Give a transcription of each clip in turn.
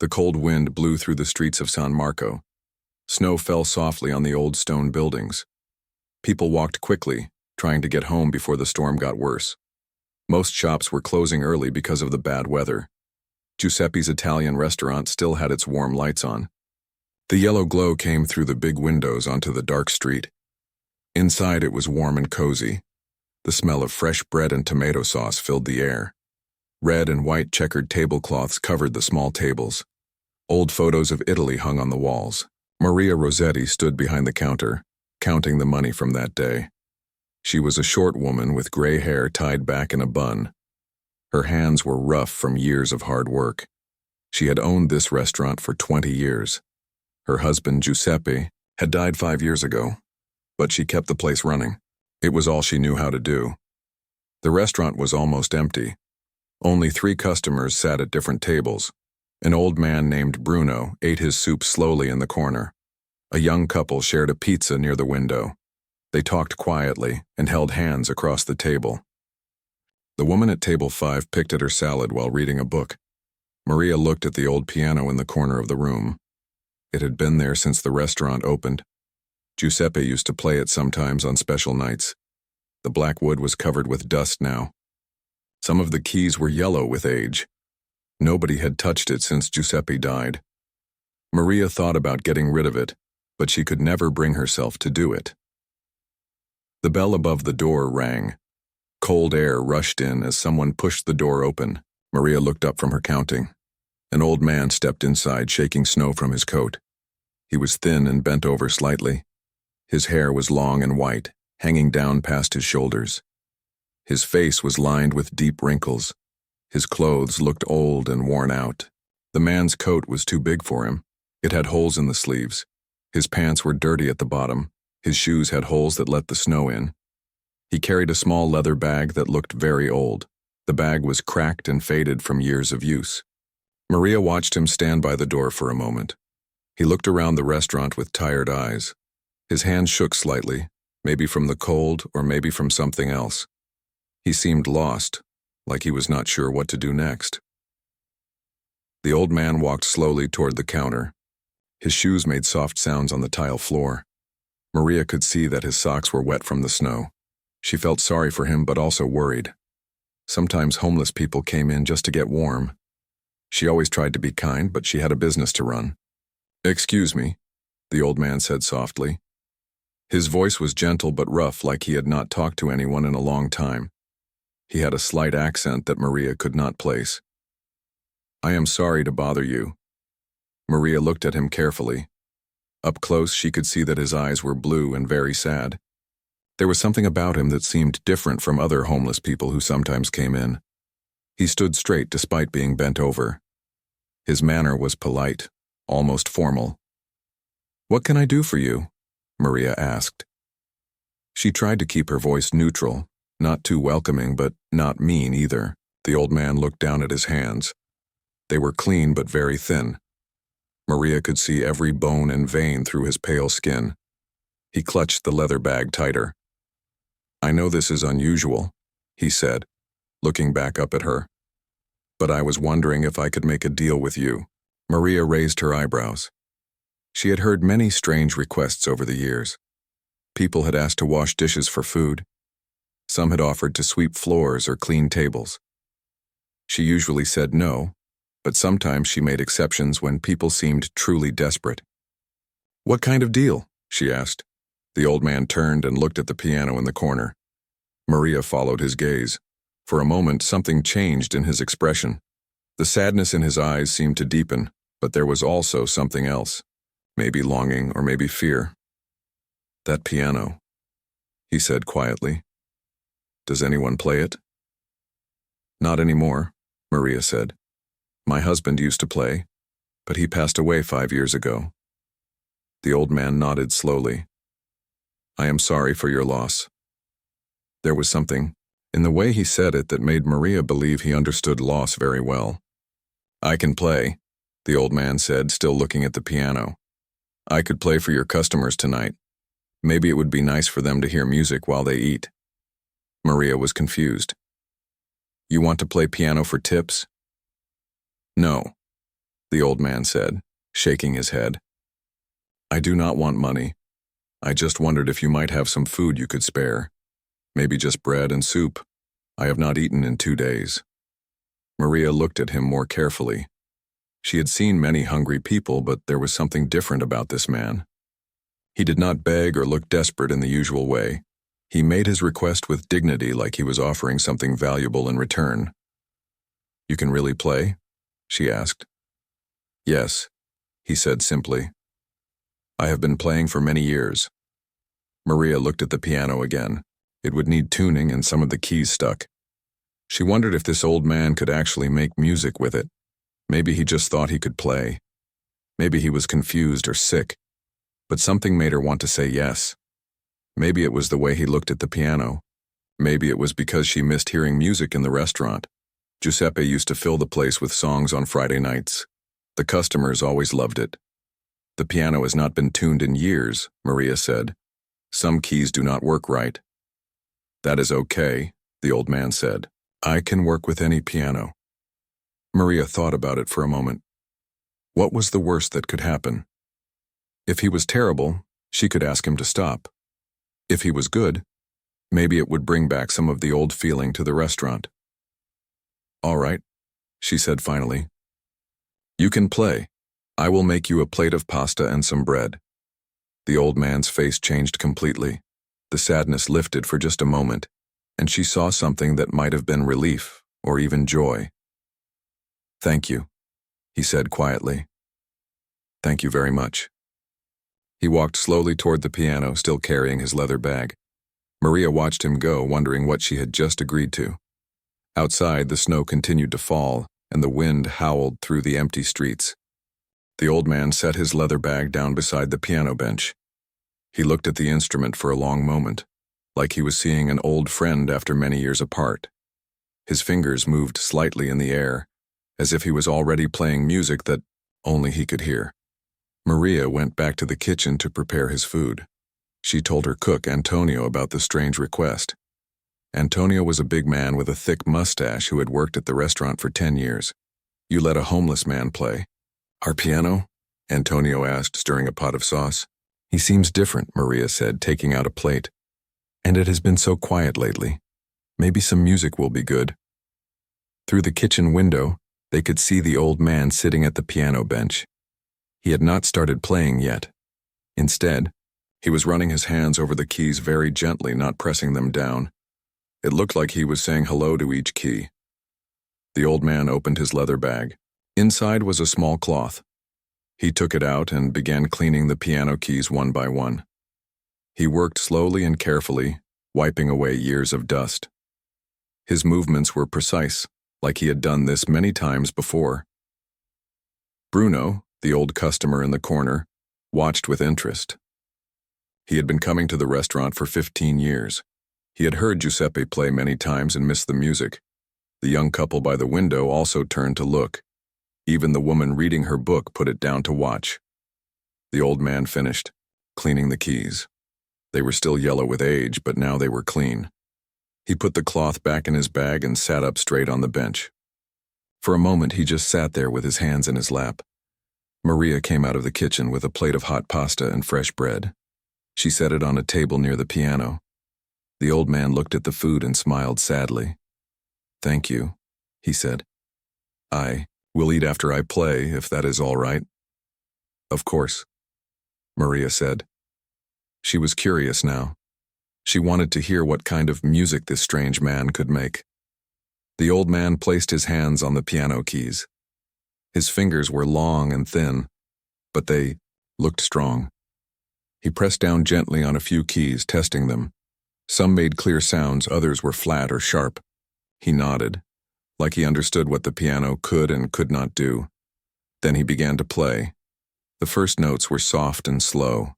The cold wind blew through the streets of San Marco. Snow fell softly on the old stone buildings. People walked quickly, trying to get home before the storm got worse. Most shops were closing early because of the bad weather. Giuseppe's Italian restaurant still had its warm lights on. The yellow glow came through the big windows onto the dark street. Inside it was warm and cozy. The smell of fresh bread and tomato sauce filled the air. Red and white checkered tablecloths covered the small tables. Old photos of Italy hung on the walls. Maria Rossetti stood behind the counter, counting the money from that day. She was a short woman with gray hair tied back in a bun. Her hands were rough from years of hard work. She had owned this restaurant for 20 years. Her husband, Giuseppe, had died 5 years ago, but she kept the place running. It was all she knew how to do. The restaurant was almost empty. Only 3 customers sat at different tables. An old man named Bruno ate his soup slowly in the corner. A young couple shared a pizza near the window. They talked quietly and held hands across the table. The woman at table 5 picked at her salad while reading a book. Maria looked at the old piano in the corner of the room. It had been there since the restaurant opened. Giuseppe used to play it sometimes on special nights. The black wood was covered with dust now. Some of the keys were yellow with age. Nobody had touched it since Giuseppe died. Maria thought about getting rid of it, but she could never bring herself to do it. The bell above the door rang. Cold air rushed in as someone pushed the door open. Maria looked up from her counting. An old man stepped inside, shaking snow from his coat. He was thin and bent over slightly. His hair was long and white, hanging down past his shoulders. His face was lined with deep wrinkles. His clothes looked old and worn out. The man's coat was too big for him. It had holes in the sleeves. His pants were dirty at the bottom. His shoes had holes that let the snow in. He carried a small leather bag that looked very old. The bag was cracked and faded from years of use. Maria watched him stand by the door for a moment. He looked around the restaurant with tired eyes. His hands shook slightly, maybe from the cold or maybe from something else. He seemed lost, like he was not sure what to do next. The old man walked slowly toward the counter. His shoes made soft sounds on the tile floor. Maria could see that his socks were wet from the snow. She felt sorry for him but also worried. Sometimes homeless people came in just to get warm. She always tried to be kind, but she had a business to run. "Excuse me," the old man said softly. His voice was gentle but rough, like he had not talked to anyone in a long time. He had a slight accent that Maria could not place. "I am sorry to bother you." Maria looked at him carefully. Up close, she could see that his eyes were blue and very sad. There was something about him that seemed different from other homeless people who sometimes came in. He stood straight despite being bent over. His manner was polite, almost formal. "What can I do for you?" Maria asked. She tried to keep her voice neutral, not too welcoming but not mean either. The old man looked down at his hands. They were clean but very thin. Maria could see every bone and vein through his pale skin. He clutched the leather bag tighter. "I know this is unusual," he said, looking back up at her. "But I was wondering if I could make a deal with you." Maria raised her eyebrows. She had heard many strange requests over the years. People had asked to wash dishes for food. Some had offered to sweep floors or clean tables. She usually said no, but sometimes she made exceptions when people seemed truly desperate. "What kind of deal?" she asked. The old man turned and looked at the piano in the corner. Maria followed his gaze. For a moment, something changed in his expression. The sadness in his eyes seemed to deepen, but there was also something else. Maybe longing or maybe fear. "That piano," he said quietly. "Does anyone play it?" "Not anymore," Maria said. "My husband used to play, but he passed away 5 years ago." The old man nodded slowly. "I am sorry for your loss." There was something in the way he said it that made Maria believe he understood loss very well. "I can play," the old man said, still looking at the piano. "I could play for your customers tonight. Maybe it would be nice for them to hear music while they eat." Maria was confused. "You want to play piano for tips?" "No." the old man said, shaking his head. I do not want money. I just wondered if you might have some food you could spare. Maybe just bread and soup. I have not eaten in 2 days. Maria looked at him more carefully. She had seen many hungry people, but there was something different about this man. He did not beg or look desperate in the usual way. He made his request with dignity, like he was offering something valuable in return. You can really play? She asked. Yes, he said simply. I have been playing for many years. Maria looked at the piano again. It would need tuning and some of the keys stuck. She wondered if this old man could actually make music with it. Maybe he just thought he could play. Maybe he was confused or sick. But something made her want to say yes. Maybe it was the way he looked at the piano. Maybe it was because she missed hearing music in the restaurant. Giuseppe used to fill the place with songs on Friday nights. The customers always loved it. The piano has not been tuned in years, Maria said. Some keys do not work right. That is okay, the old man said. I can work with any piano. Maria thought about it for a moment. What was the worst that could happen? If he was terrible, she could ask him to stop. If he was good, maybe it would bring back some of the old feeling to the restaurant. All right, she said finally. You can play. I will make you a plate of pasta and some bread. The old man's face changed completely. The sadness lifted for just a moment, and she saw something that might have been relief or even joy. Thank you, he said quietly. Thank you very much. He walked slowly toward the piano, still carrying his leather bag. Maria watched him go, wondering what she had just agreed to. Outside, the snow continued to fall, and the wind howled through the empty streets. The old man set his leather bag down beside the piano bench. He looked at the instrument for a long moment, like he was seeing an old friend after many years apart. His fingers moved slightly in the air, as if he was already playing music that only he could hear. Maria went back to the kitchen to prepare his food. She told her cook, Antonio, about the strange request. Antonio was a big man with a thick mustache who had worked at the restaurant for 10 years. You let a homeless man play. Our piano? Antonio asked, stirring a pot of sauce. He seems different, Maria said, taking out a plate. And it has been so quiet lately. Maybe some music will be good. Through the kitchen window, they could see the old man sitting at the piano bench. He had not started playing yet. Instead, he was running his hands over the keys very gently, not pressing them down. It looked like he was saying hello to each key. The old man opened his leather bag. Inside was a small cloth. He took it out and began cleaning the piano keys one by one. He worked slowly and carefully, wiping away years of dust. His movements were precise, like he had done this many times before. Bruno, the old customer in the corner, watched with interest. He had been coming to the restaurant for 15 years. He had heard Giuseppe play many times and missed the music. The young couple by the window also turned to look. Even the woman reading her book put it down to watch. The old man finished, cleaning the keys. They were still yellow with age, but now they were clean. He put the cloth back in his bag and sat up straight on the bench. For a moment, he just sat there with his hands in his lap. Maria came out of the kitchen with a plate of hot pasta and fresh bread. She set it on a table near the piano. The old man looked at the food and smiled sadly. Thank you, he said. I will eat after I play, if that is all right. Of course, Maria said. She was curious now. She wanted to hear what kind of music this strange man could make. The old man placed his hands on the piano keys. His fingers were long and thin, but they looked strong. He pressed down gently on a few keys, testing them. Some made clear sounds, others were flat or sharp. He nodded, like he understood what the piano could and could not do. Then he began to play. The first notes were soft and slow.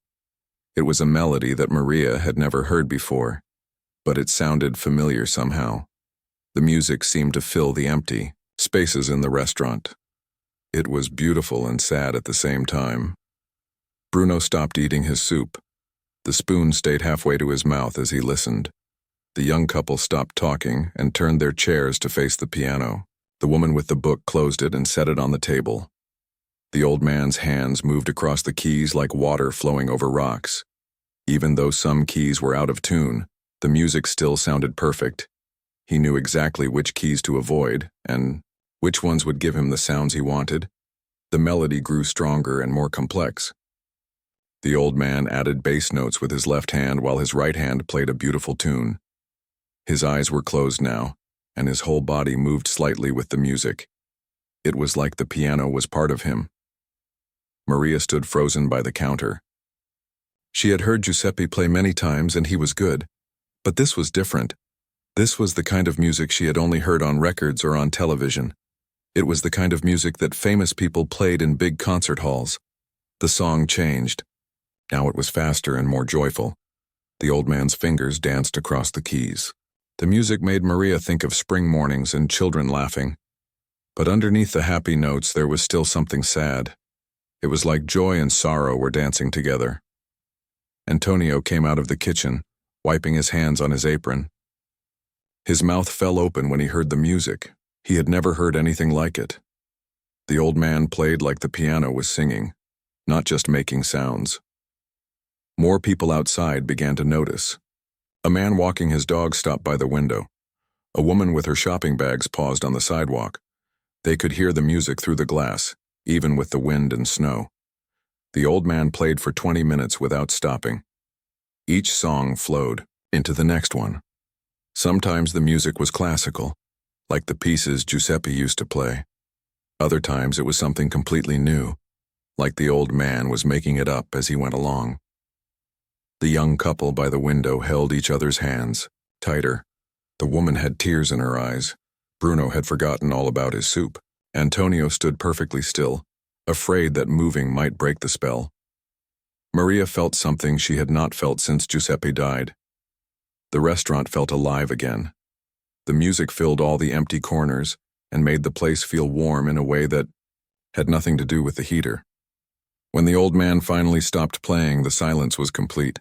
It was a melody that Maria had never heard before, but it sounded familiar somehow. The music seemed to fill the empty spaces in the restaurant. It was beautiful and sad at the same time. Bruno stopped eating his soup. The spoon stayed halfway to his mouth as he listened. The young couple stopped talking and turned their chairs to face the piano. The woman with the book closed it and set it on the table. The old man's hands moved across the keys like water flowing over rocks. Even though some keys were out of tune, the music still sounded perfect. He knew exactly which keys to avoid, and which ones would give him the sounds he wanted. The melody grew stronger and more complex. The old man added bass notes with his left hand while his right hand played a beautiful tune. His eyes were closed now, and his whole body moved slightly with the music. It was like the piano was part of him. Maria stood frozen by the counter. She had heard Giuseppe play many times and he was good, but this was different. This was the kind of music she had only heard on records or on television. It was the kind of music that famous people played in big concert halls. The song changed. Now it was faster and more joyful. The old man's fingers danced across the keys. The music made Maria think of spring mornings and children laughing. But underneath the happy notes there was still something sad. It was like joy and sorrow were dancing together. Antonio came out of the kitchen, wiping his hands on his apron. His mouth fell open when he heard the music. He had never heard anything like it. The old man played like the piano was singing, not just making sounds. More people outside began to notice. A man walking his dog stopped by the window. A woman with her shopping bags paused on the sidewalk. They could hear the music through the glass, even with the wind and snow. The old man played for 20 minutes without stopping. Each song flowed into the next one. Sometimes the music was classical, like the pieces Giuseppe used to play. Other times it was something completely new, like the old man was making it up as he went along. The young couple by the window held each other's hands, tighter. The woman had tears in her eyes. Bruno had forgotten all about his soup. Antonio stood perfectly still, afraid that moving might break the spell. Maria felt something she had not felt since Giuseppe died. The restaurant felt alive again. The music filled all the empty corners and made the place feel warm in a way that had nothing to do with the heater. When the old man finally stopped playing, the silence was complete.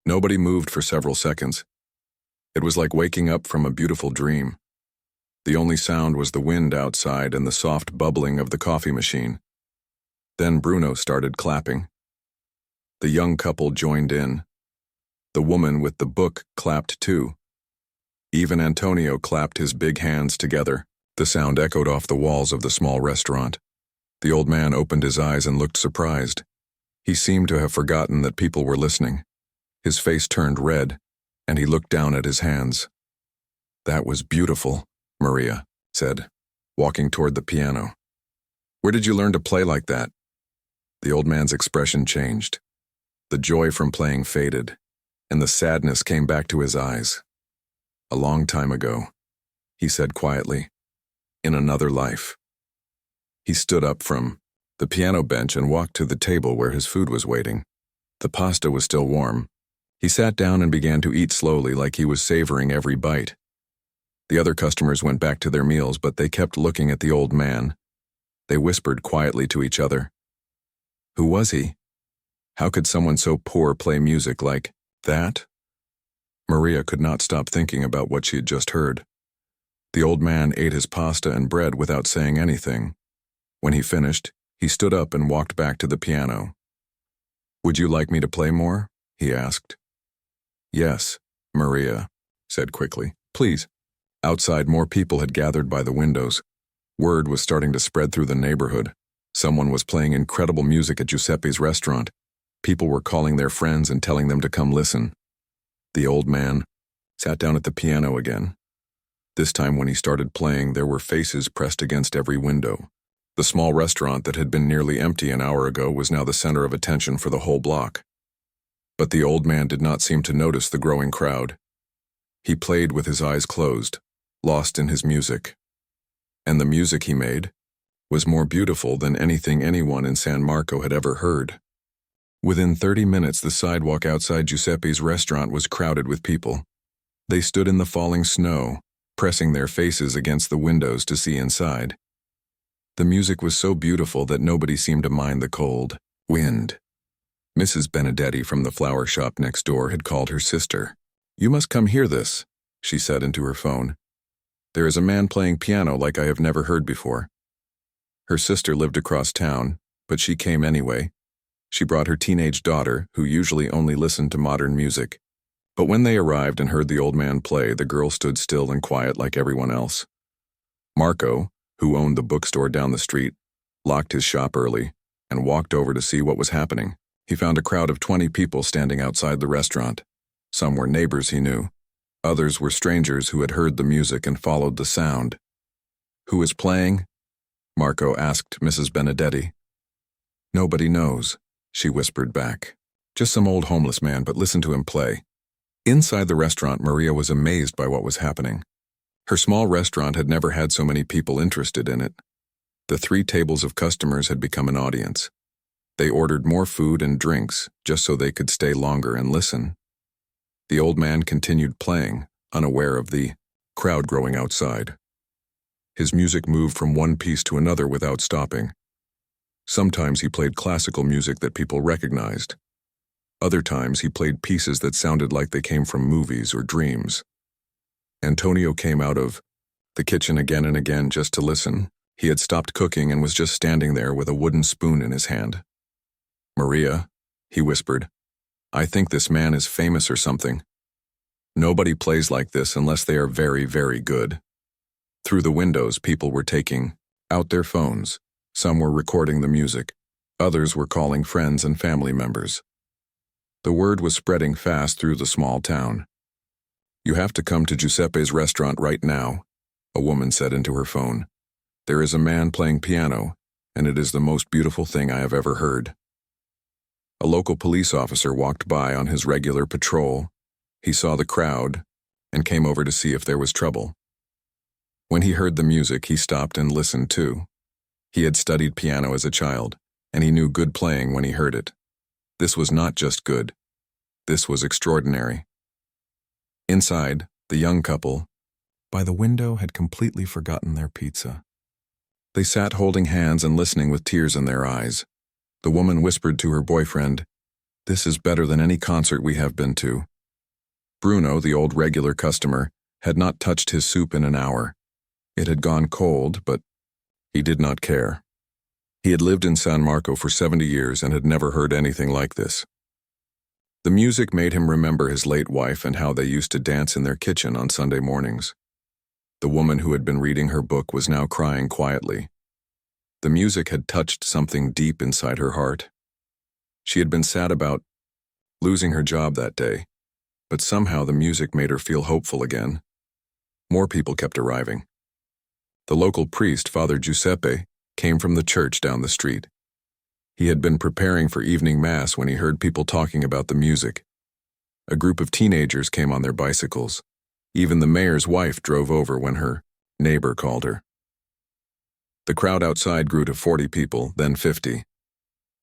Nobody moved for several seconds. It was like waking up from a beautiful dream. The only sound was the wind outside and the soft bubbling of the coffee machine. Then Bruno started clapping. The young couple joined in. The woman with the book clapped too. Even Antonio clapped his big hands together. The sound echoed off the walls of the small restaurant. The old man opened his eyes and looked surprised. He seemed to have forgotten that people were listening. His face turned red, and he looked down at his hands. "That was beautiful," Maria said, walking toward the piano. "Where did you learn to play like that?" The old man's expression changed. The joy from playing faded, and the sadness came back to his eyes. "A long time ago," he said quietly, "in another life." He stood up from the piano bench and walked to the table where his food was waiting. The pasta was still warm. He sat down and began to eat slowly, like he was savoring every bite. The other customers went back to their meals, but they kept looking at the old man. They whispered quietly to each other. Who was he? How could someone so poor play music like that? Maria could not stop thinking about what she had just heard. The old man ate his pasta and bread without saying anything. When he finished, he stood up and walked back to the piano. "Would you like me to play more?" he asked. "Yes," Maria said quickly. "Please." Outside, more people had gathered by the windows. Word was starting to spread through the neighborhood. Someone was playing incredible music at Giuseppe's restaurant. People were calling their friends and telling them to come listen. The old man sat down at the piano again. This time when he started playing, there were faces pressed against every window. The small restaurant that had been nearly empty an hour ago was now the center of attention for the whole block. But the old man did not seem to notice the growing crowd. He played with his eyes closed, lost in his music. And the music he made was more beautiful than anything anyone in San Marco had ever heard. Within 30 minutes, the sidewalk outside Giuseppe's restaurant was crowded with people. They stood in the falling snow, pressing their faces against the windows to see inside. The music was so beautiful that nobody seemed to mind the cold wind. Mrs. Benedetti from the flower shop next door had called her sister. "You must come hear this," she said into her phone. "There is a man playing piano like I have never heard before." Her sister lived across town, But she came anyway. She brought her teenage daughter, who usually only listened to modern music. But when they arrived and heard the old man play, the girl stood still and quiet like everyone else. Marco, who owned the bookstore down the street, locked his shop early and walked over to see what was happening. He found a crowd of 20 people standing outside the restaurant. Some were neighbors he knew. Others were strangers who had heard the music and followed the sound. "Who is playing?" Marco asked Mrs. Benedetti. "Nobody knows," she whispered back. "Just some old homeless man, but listen to him play." Inside the restaurant, Maria was amazed by what was happening. Her small restaurant had never had so many people interested in it. The 3 tables of customers had become an audience. They ordered more food and drinks just so they could stay longer and listen. The old man continued playing, unaware of the crowd growing outside. His music moved from one piece to another without stopping. Sometimes he played classical music that people recognized. Other times he played pieces that sounded like they came from movies or dreams. Antonio came out of the kitchen again and again just to listen. He had stopped cooking and was just standing there with a wooden spoon in his hand. "Maria," he whispered, "I think this man is famous or something. Nobody plays like this unless they are very, very good." Through the windows, people were taking out their phones. Some were recording the music. Others were calling friends and family members. The word was spreading fast through the small town. "You have to come to Giuseppe's restaurant right now," a woman said into her phone. "There is a man playing piano, and it is the most beautiful thing I have ever heard." A local police officer walked by on his regular patrol. He saw the crowd and came over to see if there was trouble. When he heard the music, he stopped and listened too. He had studied piano as a child, and he knew good playing when he heard it. This was not just good. This was extraordinary. Inside, the young couple, by the window, had completely forgotten their pizza. They sat holding hands and listening with tears in their eyes. The woman whispered to her boyfriend, "This is better than any concert we have been to." Bruno, the old regular customer, had not touched his soup in an hour. It had gone cold, but he did not care. He had lived in San Marco for 70 years and had never heard anything like this. The music made him remember his late wife and how they used to dance in their kitchen on Sunday mornings. The woman who had been reading her book was now crying quietly. The music had touched something deep inside her heart. She had been sad about losing her job that day, but somehow the music made her feel hopeful again. More people kept arriving. The local priest, Father Giuseppe, came from the church down the street. He had been preparing for evening mass when he heard people talking about the music. A group of teenagers came on their bicycles. Even the mayor's wife drove over when her neighbor called her. The crowd outside grew to 40 people, then 50.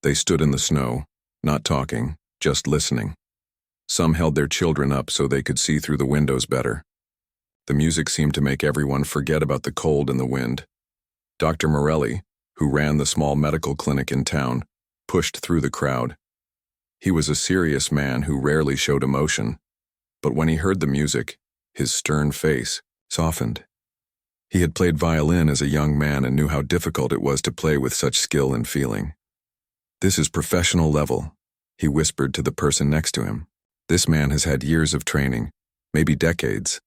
They stood in the snow, not talking, just listening. Some held their children up so they could see through the windows better. The music seemed to make everyone forget about the cold and the wind. Dr. Morelli, who ran the small medical clinic in town, pushed through the crowd. He was a serious man who rarely showed emotion, but when he heard the music, his stern face softened. He had played violin as a young man and knew how difficult it was to play with such skill and feeling. "This is professional level," he whispered to the person next to him. "This man has had years of training, maybe decades."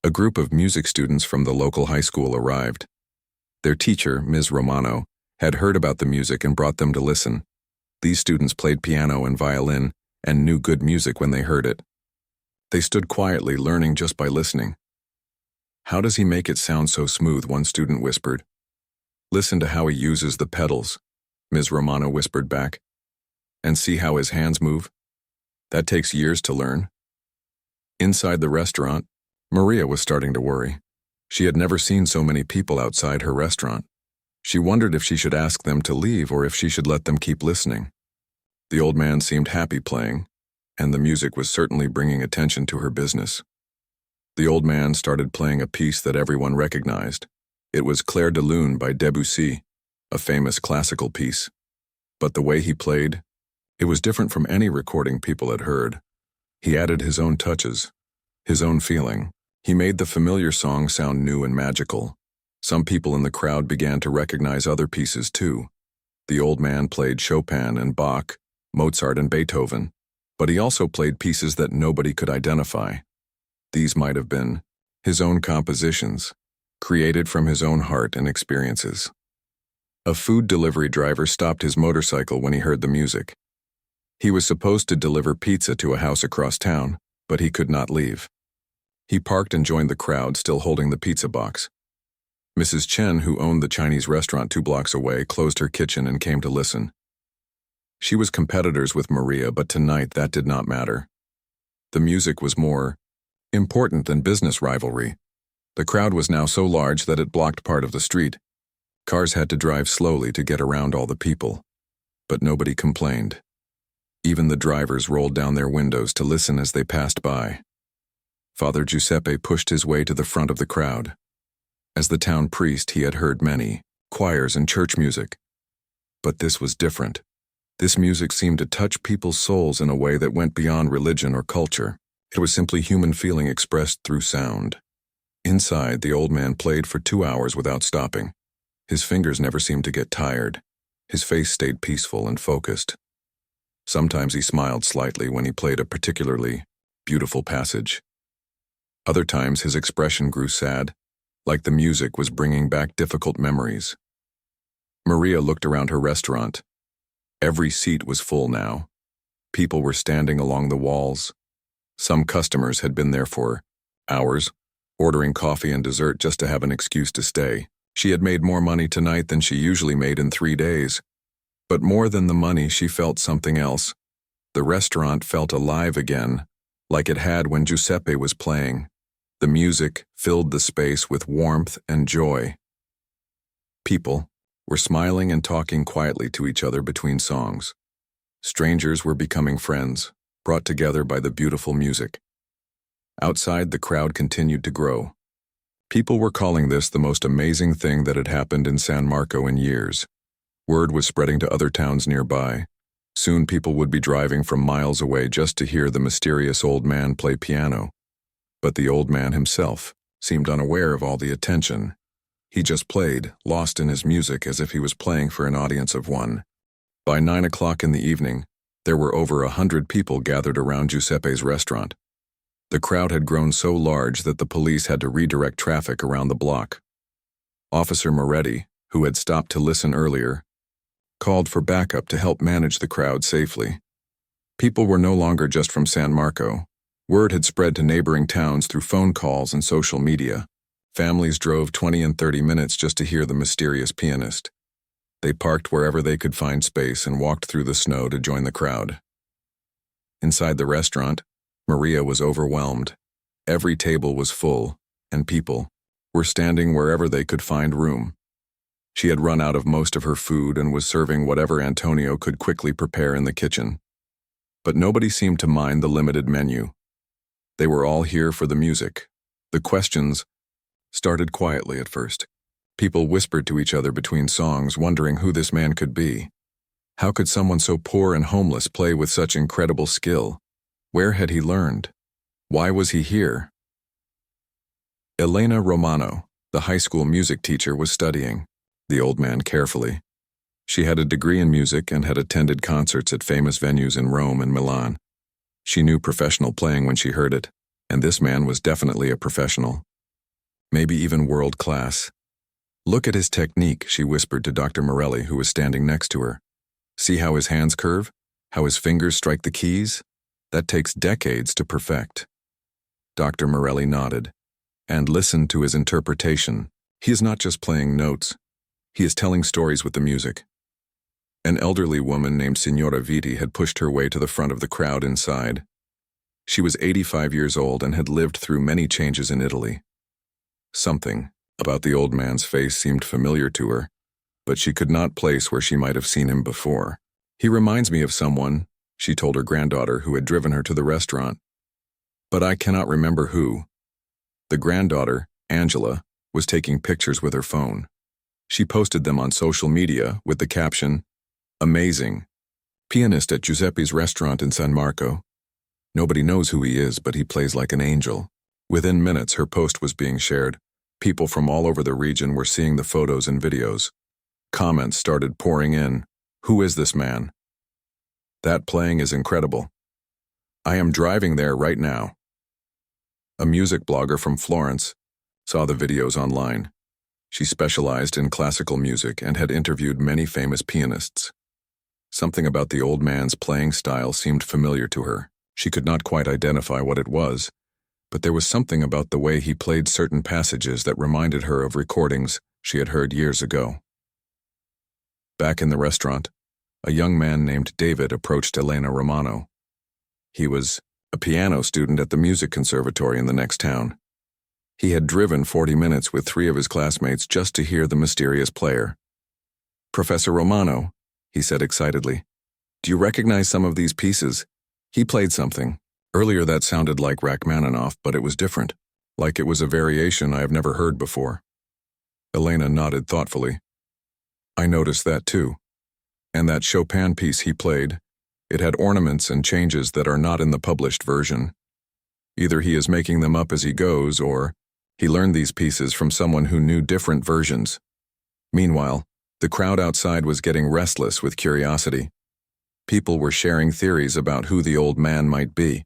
A group of music students from the local high school arrived. Their teacher, Ms. Romano, had heard about the music and brought them to listen. These students played piano and violin and knew good music when they heard it. They stood quietly, learning just by listening. "How does he make it sound so smooth?" one student whispered. "Listen to how he uses the pedals," Ms. Romano whispered back. "And see how his hands move? That takes years to learn." Inside the restaurant, Maria was starting to worry. She had never seen so many people outside her restaurant. She wondered if she should ask them to leave or if she should let them keep listening. The old man seemed happy playing, and the music was certainly bringing attention to her business. The old man started playing a piece that everyone recognized. It was Clair de Lune by Debussy, a famous classical piece. But the way he played, it was different from any recording people had heard. He added his own touches, his own feeling. He made the familiar song sound new and magical. Some people in the crowd began to recognize other pieces too. The old man played Chopin and Bach, Mozart and Beethoven, but he also played pieces that nobody could identify. These might have been his own compositions, created from his own heart and experiences. A food delivery driver stopped his motorcycle when he heard the music. He was supposed to deliver pizza to a house across town, but he could not leave. He parked and joined the crowd, still holding the pizza box. Mrs. Chen, who owned the Chinese restaurant 2 blocks away, closed her kitchen and came to listen. She was competitors with Maria, but tonight that did not matter. The music was more important than business rivalry. The crowd was now so large that it blocked part of the street. Cars had to drive slowly to get around all the people. But nobody complained. Even the drivers rolled down their windows to listen as they passed by. Father Giuseppe pushed his way to the front of the crowd. As the town priest, he had heard many choirs and church music. But this was different. This music seemed to touch people's souls in a way that went beyond religion or culture. It was simply human feeling expressed through sound. Inside, the old man played for 2 hours without stopping. His fingers never seemed to get tired. His face stayed peaceful and focused. Sometimes he smiled slightly when he played a particularly beautiful passage. Other times his expression grew sad, like the music was bringing back difficult memories. Maria looked around her restaurant. Every seat was full now. People were standing along the walls. Some customers had been there for hours, ordering coffee and dessert just to have an excuse to stay. She had made more money tonight than she usually made in 3 days. But more than the money, she felt something else. The restaurant felt alive again, like it had when Giuseppe was playing. The music filled the space with warmth and joy. People were smiling and talking quietly to each other between songs. Strangers were becoming friends, brought together by the beautiful music. Outside, the crowd continued to grow. People were calling this the most amazing thing that had happened in San Marco in years. Word was spreading to other towns nearby. Soon people would be driving from miles away just to hear the mysterious old man play piano. But the old man himself seemed unaware of all the attention. He just played, lost in his music as if he was playing for an audience of one. By 9 o'clock in the evening, there were over 100 people gathered around Giuseppe's restaurant. The crowd had grown so large that the police had to redirect traffic around the block. Officer Moretti, who had stopped to listen earlier, called for backup to help manage the crowd safely. People were no longer just from San Marco. Word had spread to neighboring towns through phone calls and social media. Families drove 20 and 30 minutes just to hear the mysterious pianist. They parked wherever they could find space and walked through the snow to join the crowd. Inside the restaurant, Maria was overwhelmed. Every table was full, and people were standing wherever they could find room. She had run out of most of her food and was serving whatever Antonio could quickly prepare in the kitchen. But nobody seemed to mind the limited menu. They were all here for the music. The questions started quietly at first. People whispered to each other between songs, wondering who this man could be. How could someone so poor and homeless play with such incredible skill? Where had he learned? Why was he here? Elena Romano, the high school music teacher, was studying the old man carefully. She had a degree in music and had attended concerts at famous venues in Rome and Milan. She knew professional playing when she heard it, and this man was definitely a professional. Maybe even world-class. "Look at his technique," she whispered to Dr. Morelli, who was standing next to her. "See how his hands curve? How his fingers strike the keys? That takes decades to perfect." Dr. Morelli nodded and listened to his interpretation. He is not just playing notes. He is telling stories with the music. An elderly woman named Signora Viti had pushed her way to the front of the crowd inside. She was 85 years old and had lived through many changes in Italy. Something about the old man's face seemed familiar to her, but she could not place where she might have seen him before. "He reminds me of someone," she told her granddaughter, who had driven her to the restaurant. "But I cannot remember who." The granddaughter, Angela, was taking pictures with her phone. She posted them on social media with the caption, "Amazing. Pianist at Giuseppe's restaurant in San Marco. Nobody knows who he is, but he plays like an angel." Within minutes, her post was being shared. People from all over the region were seeing the photos and videos. Comments started pouring in. Who is this man? That playing is incredible. I am driving there right now. A music blogger from Florence saw the videos online. She specialized in classical music and had interviewed many famous pianists. Something about the old man's playing style seemed familiar to her. She could not quite identify what it was, but there was something about the way he played certain passages that reminded her of recordings she had heard years ago. Back in the restaurant, a young man named David approached Elena Romano. He was a piano student at the music conservatory in the next town. He had driven 40 minutes with 3 of his classmates just to hear the mysterious player. "Professor Romano," he said excitedly, "do you recognize some of these pieces? He played something. Earlier that sounded like Rachmaninoff, but it was different, like it was a variation I have never heard before." Elena nodded thoughtfully. "I noticed that too. And that Chopin piece he played, it had ornaments and changes that are not in the published version. Either he is making them up as he goes, or he learned these pieces from someone who knew different versions." Meanwhile, the crowd outside was getting restless with curiosity. People were sharing theories about who the old man might be.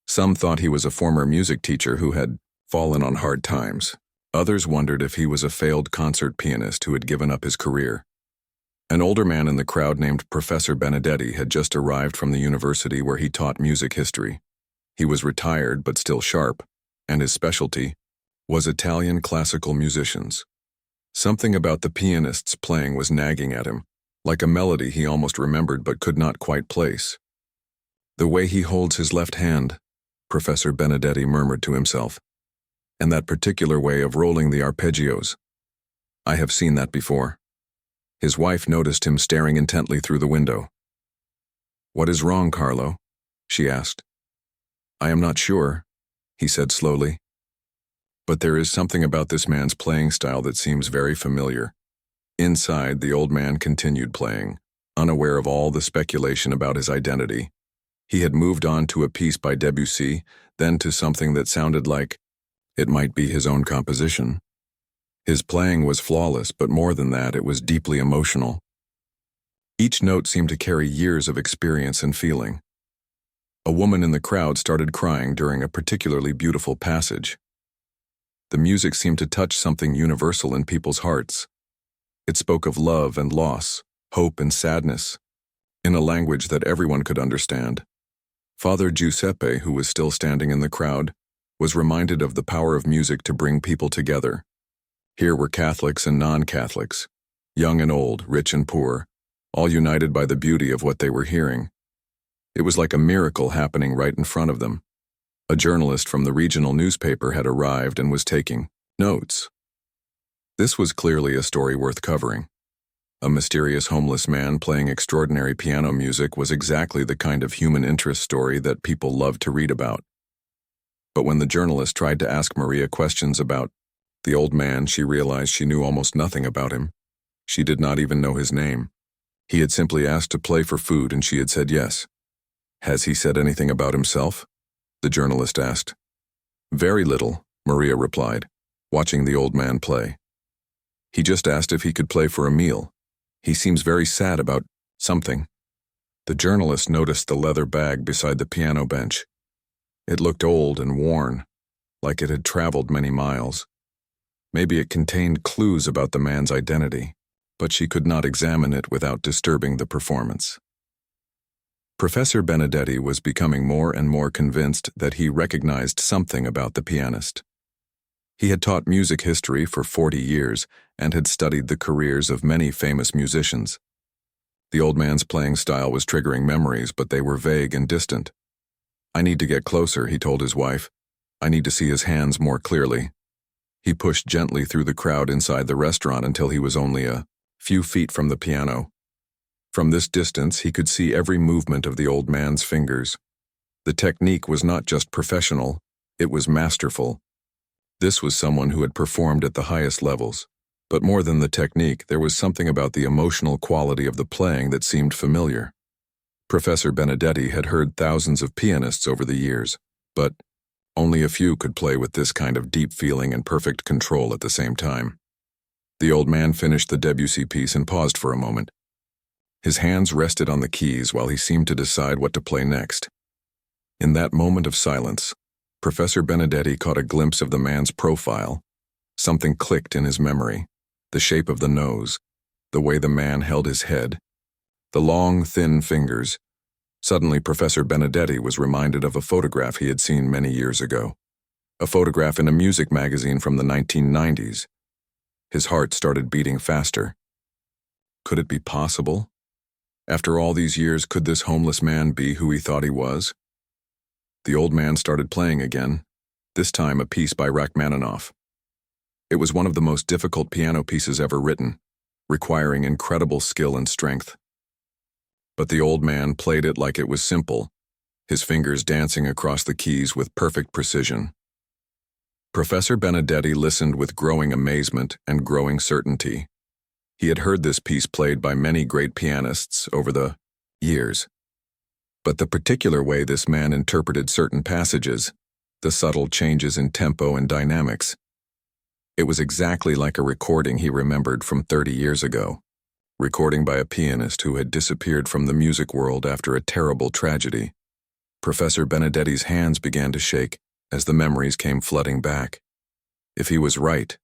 Some thought he was a former music teacher who had fallen on hard times. Others wondered if he was a failed concert pianist who had given up his career. An older man in the crowd named Professor Benedetti had just arrived from the university where he taught music history. He was retired but still sharp, and his specialty was Italian classical musicians. Something about the pianist's playing was nagging at him, like a melody he almost remembered but could not quite place. "The way he holds his left hand," Professor Benedetti murmured to himself, "and that particular way of rolling the arpeggios. I have seen that before." His wife noticed him staring intently through the window. "What is wrong, Carlo?" she asked. "I am not sure," he said slowly. "But there is something about this man's playing style that seems very familiar." Inside, the old man continued playing, unaware of all the speculation about his identity. He had moved on to a piece by Debussy, then to something that sounded like it might be his own composition. His playing was flawless, but more than that, it was deeply emotional. Each note seemed to carry years of experience and feeling. A woman in the crowd started crying during a particularly beautiful passage. The music seemed to touch something universal in people's hearts. It spoke of love and loss, hope and sadness, in a language that everyone could understand. Father Giuseppe, who was still standing in the crowd, was reminded of the power of music to bring people together. Here were Catholics and non-Catholics, young and old, rich and poor, all united by the beauty of what they were hearing. It was like a miracle happening right in front of them. A journalist from the regional newspaper had arrived and was taking notes. This was clearly a story worth covering. A mysterious homeless man playing extraordinary piano music was exactly the kind of human interest story that people loved to read about. But when the journalist tried to ask Maria questions about the old man, she realized she knew almost nothing about him. She did not even know his name. He had simply asked to play for food and she had said yes. "Has he said anything about himself?" the journalist asked. "Very little," Maria replied, watching the old man play. "He just asked if he could play for a meal. He seems very sad about something." The journalist noticed the leather bag beside the piano bench. It looked old and worn, like it had traveled many miles. Maybe it contained clues about the man's identity, but she could not examine it without disturbing the performance. Professor Benedetti was becoming more and more convinced that he recognized something about the pianist. He had taught music history for 40 years and had studied the careers of many famous musicians. The old man's playing style was triggering memories, but they were vague and distant. "I need to get closer," he told his wife. "I need to see his hands more clearly." He pushed gently through the crowd inside the restaurant until he was only a few feet from the piano. From this distance, he could see every movement of the old man's fingers. The technique was not just professional, it was masterful. This was someone who had performed at the highest levels. But more than the technique, there was something about the emotional quality of the playing that seemed familiar. Professor Benedetti had heard thousands of pianists over the years, but only a few could play with this kind of deep feeling and perfect control at the same time. The old man finished the Debussy piece and paused for a moment. His hands rested on the keys while he seemed to decide what to play next. In that moment of silence, Professor Benedetti caught a glimpse of the man's profile. Something clicked in his memory. The shape of the nose, the way the man held his head, the long, thin fingers. Suddenly, Professor Benedetti was reminded of a photograph he had seen many years ago. A photograph in a music magazine from the 1990s. His heart started beating faster. Could it be possible? After all these years, could this homeless man be who he thought he was? The old man started playing again, this time a piece by Rachmaninoff. It was one of the most difficult piano pieces ever written, requiring incredible skill and strength. But the old man played it like it was simple, his fingers dancing across the keys with perfect precision. Professor Benedetti listened with growing amazement and growing certainty. He had heard this piece played by many great pianists over the years. But the particular way this man interpreted certain passages, the subtle changes in tempo and dynamics, it was exactly like a recording he remembered from 30 years ago. Recording by a pianist who had disappeared from the music world after a terrible tragedy. Professor Benedetti's hands began to shake as the memories came flooding back. If he was right,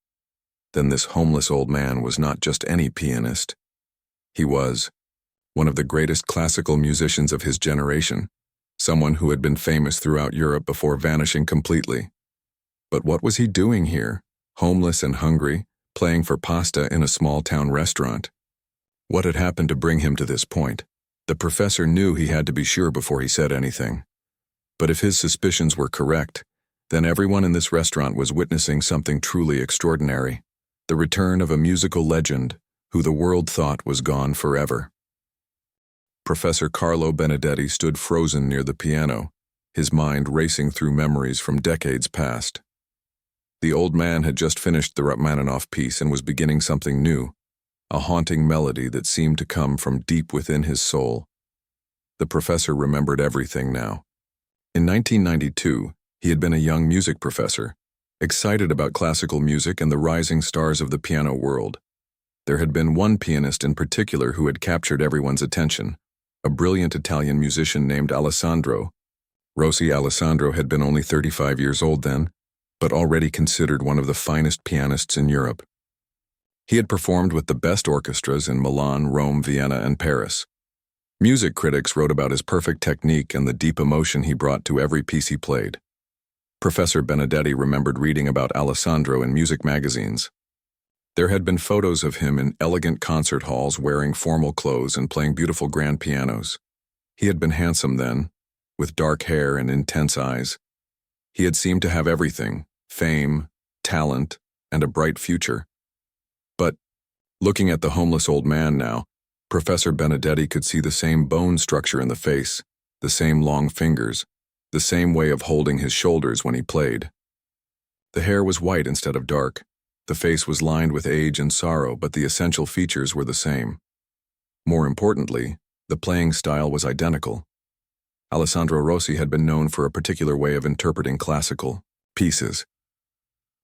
then this homeless old man was not just any pianist. He was one of the greatest classical musicians of his generation, someone who had been famous throughout Europe before vanishing completely. But what was he doing here, homeless and hungry, playing for pasta in a small-town restaurant? What had happened to bring him to this point? The professor knew he had to be sure before he said anything. But if his suspicions were correct, then everyone in this restaurant was witnessing something truly extraordinary. The return of a musical legend who the world thought was gone forever. Professor Carlo Benedetti stood frozen near the piano, his mind racing through memories from decades past. The old man had just finished the Rachmaninoff piece and was beginning something new, a haunting melody that seemed to come from deep within his soul. The professor remembered everything now. In 1992, he had been a young music professor, excited about classical music and the rising stars of the piano world. There had been one pianist in particular who had captured everyone's attention, a brilliant Italian musician named Alessandro. Rossi Alessandro had been only 35 years old then, but already considered one of the finest pianists in Europe. He had performed with the best orchestras in Milan, Rome, Vienna, and Paris. Music critics wrote about his perfect technique and the deep emotion he brought to every piece he played. Professor Benedetti remembered reading about Alessandro in music magazines. There had been photos of him in elegant concert halls wearing formal clothes and playing beautiful grand pianos. He had been handsome then, with dark hair and intense eyes. He had seemed to have everything, fame, talent, and a bright future. But, looking at the homeless old man now, Professor Benedetti could see the same bone structure in the face, the same long fingers, the same way of holding his shoulders when he played. The hair was white instead of dark. The face was lined with age and sorrow, but the essential features were the same. More importantly, the playing style was identical. Alessandro Rossi had been known for a particular way of interpreting classical pieces.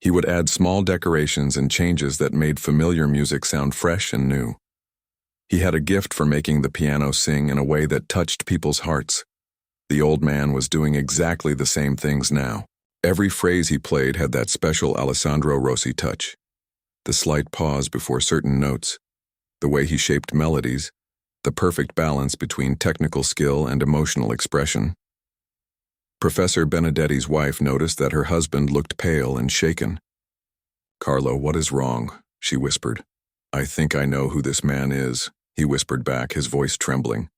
He would add small decorations and changes that made familiar music sound fresh and new. He had a gift for making the piano sing in a way that touched people's hearts. The old man was doing exactly the same things now. Every phrase he played had that special Alessandro Rossi touch. The slight pause before certain notes, the way he shaped melodies, the perfect balance between technical skill and emotional expression. Professor Benedetti's wife noticed that her husband looked pale and shaken. "Carlo, what is wrong?" she whispered. "I think I know who this man is," he whispered back, his voice trembling.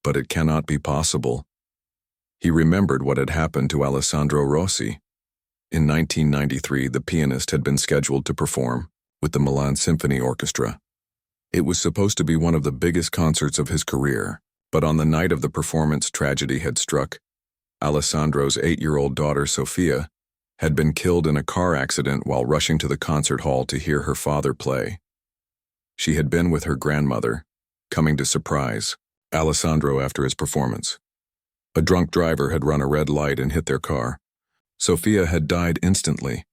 "But it cannot be possible." He remembered what had happened to Alessandro Rossi. In 1993, the pianist had been scheduled to perform with the Milan Symphony Orchestra. It was supposed to be one of the biggest concerts of his career, but on the night of the performance, tragedy had struck. Alessandro's 8-year-old daughter, Sofia, had been killed in a car accident while rushing to the concert hall to hear her father play. She had been with her grandmother, coming to surprise Alessandro after his performance. A drunk driver had run a red light and hit their car. Sofia had died instantly.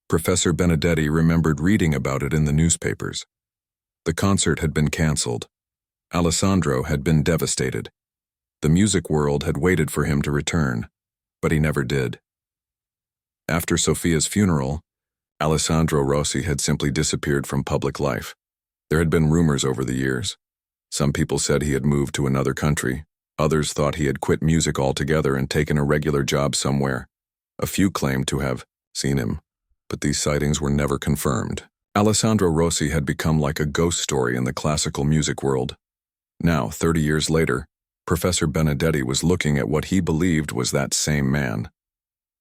Professor Benedetti remembered reading about it in the newspapers. The concert had been canceled. Alessandro had been devastated. The music world had waited for him to return, but he never did. After Sofia's funeral, Alessandro Rossi had simply disappeared from public life. There had been rumors over the years. Some people said he had moved to another country. Others thought he had quit music altogether and taken a regular job somewhere. A few claimed to have seen him, but these sightings were never confirmed. Alessandro Rossi had become like a ghost story in the classical music world. Now, 30 years later, Professor Benedetti was looking at what he believed was that same man.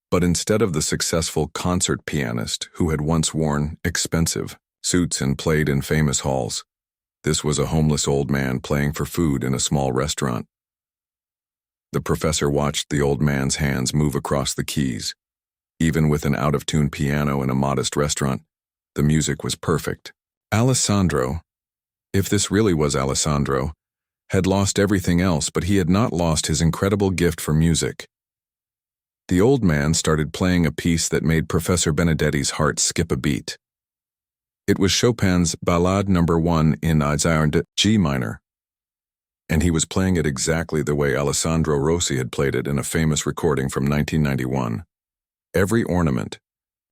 But instead of the successful concert pianist who had once worn expensive suits and played in famous halls, this was a homeless old man playing for food in a small restaurant. The professor watched the old man's hands move across the keys. Even with an out-of-tune piano in a modest restaurant, the music was perfect. Alessandro, if this really was Alessandro, had lost everything else, but he had not lost his incredible gift for music. The old man started playing a piece that made Professor Benedetti's heart skip a beat. It was Chopin's Ballade No. 1 in G minor, and he was playing it exactly the way Alessandro Rossi had played it in a famous recording from 1991. Every ornament,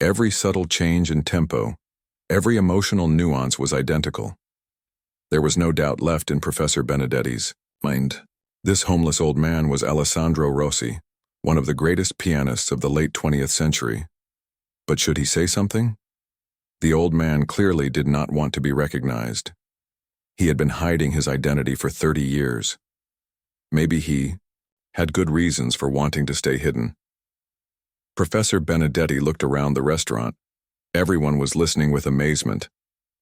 every subtle change in tempo, every emotional nuance was identical. There was no doubt left in Professor Benedetti's mind. This homeless old man was Alessandro Rossi, one of the greatest pianists of the late 20th century. But should he say something? The old man clearly did not want to be recognized. He had been hiding his identity for 30 years. Maybe he had good reasons for wanting to stay hidden. Professor Benedetti looked around the restaurant. Everyone was listening with amazement,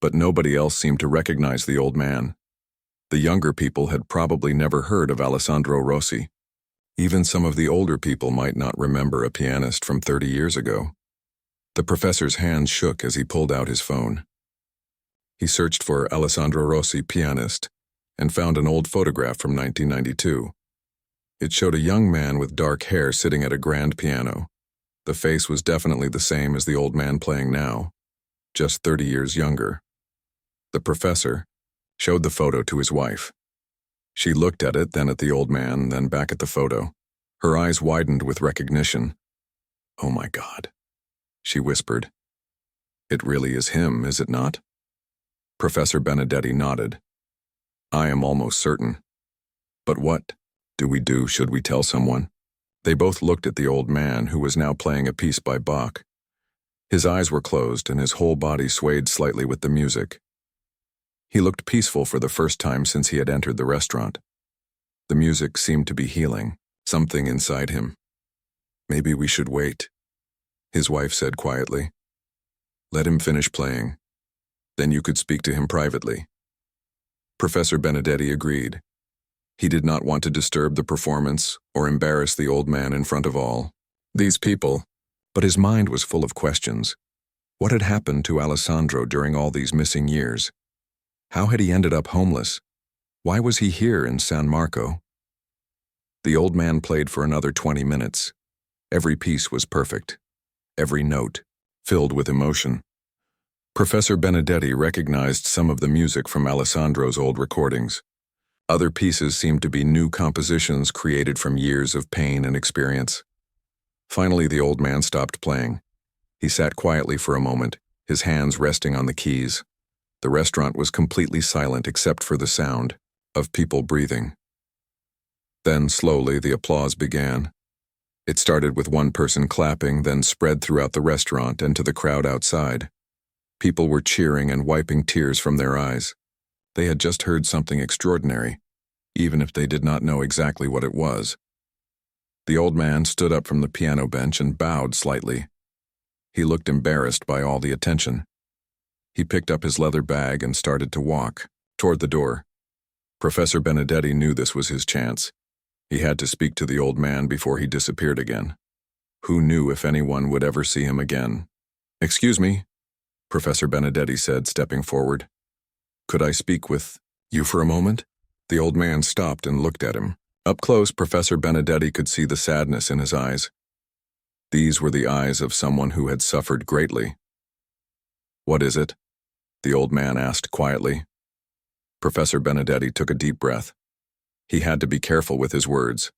but nobody else seemed to recognize the old man. The younger people had probably never heard of Alessandro Rossi. Even some of the older people might not remember a pianist from 30 years ago. The professor's hands shook as he pulled out his phone. He searched for Alessandro Rossi, pianist, and found an old photograph from 1992. It showed a young man with dark hair sitting at a grand piano. The face was definitely the same as the old man playing now, just 30 years younger. The professor showed the photo to his wife. She looked at it, then at the old man, then back at the photo. Her eyes widened with recognition. "Oh my God," she whispered. "It really is him, is it not?" Professor Benedetti nodded. "I am almost certain. But what do we do? Should we tell someone?" They both looked at the old man, who was now playing a piece by Bach. His eyes were closed and his whole body swayed slightly with the music. He looked peaceful for the first time since he had entered the restaurant. The music seemed to be healing something inside him. "Maybe we should wait," his wife said quietly. "Let him finish playing. Then you could speak to him privately." Professor Benedetti agreed. He did not want to disturb the performance or embarrass the old man in front of all these people, but his mind was full of questions. What had happened to Alessandro during all these missing years? How had he ended up homeless? Why was he here in San Marco? The old man played for another 20 minutes. Every piece was perfect. Every note filled with emotion. Professor Benedetti recognized some of the music from Alessandro's old recordings. Other pieces seemed to be new compositions created from years of pain and experience. Finally, the old man stopped playing. He sat quietly for a moment, his hands resting on the keys. The restaurant was completely silent except for the sound of people breathing. Then, slowly, the applause began. It started with one person clapping, then spread throughout the restaurant and to the crowd outside. People were cheering and wiping tears from their eyes. They had just heard something extraordinary, even if they did not know exactly what it was. The old man stood up from the piano bench and bowed slightly. He looked embarrassed by all the attention. He picked up his leather bag and started to walk toward the door. Professor Benedetti knew this was his chance. He had to speak to the old man before he disappeared again. Who knew if anyone would ever see him again? "Excuse me," Professor Benedetti said, stepping forward. "Could I speak with you for a moment?" The old man stopped and looked at him. Up close, Professor Benedetti could see the sadness in his eyes. These were the eyes of someone who had suffered greatly. "What is it?" the old man asked quietly. Professor Benedetti took a deep breath. He had to be careful with his words.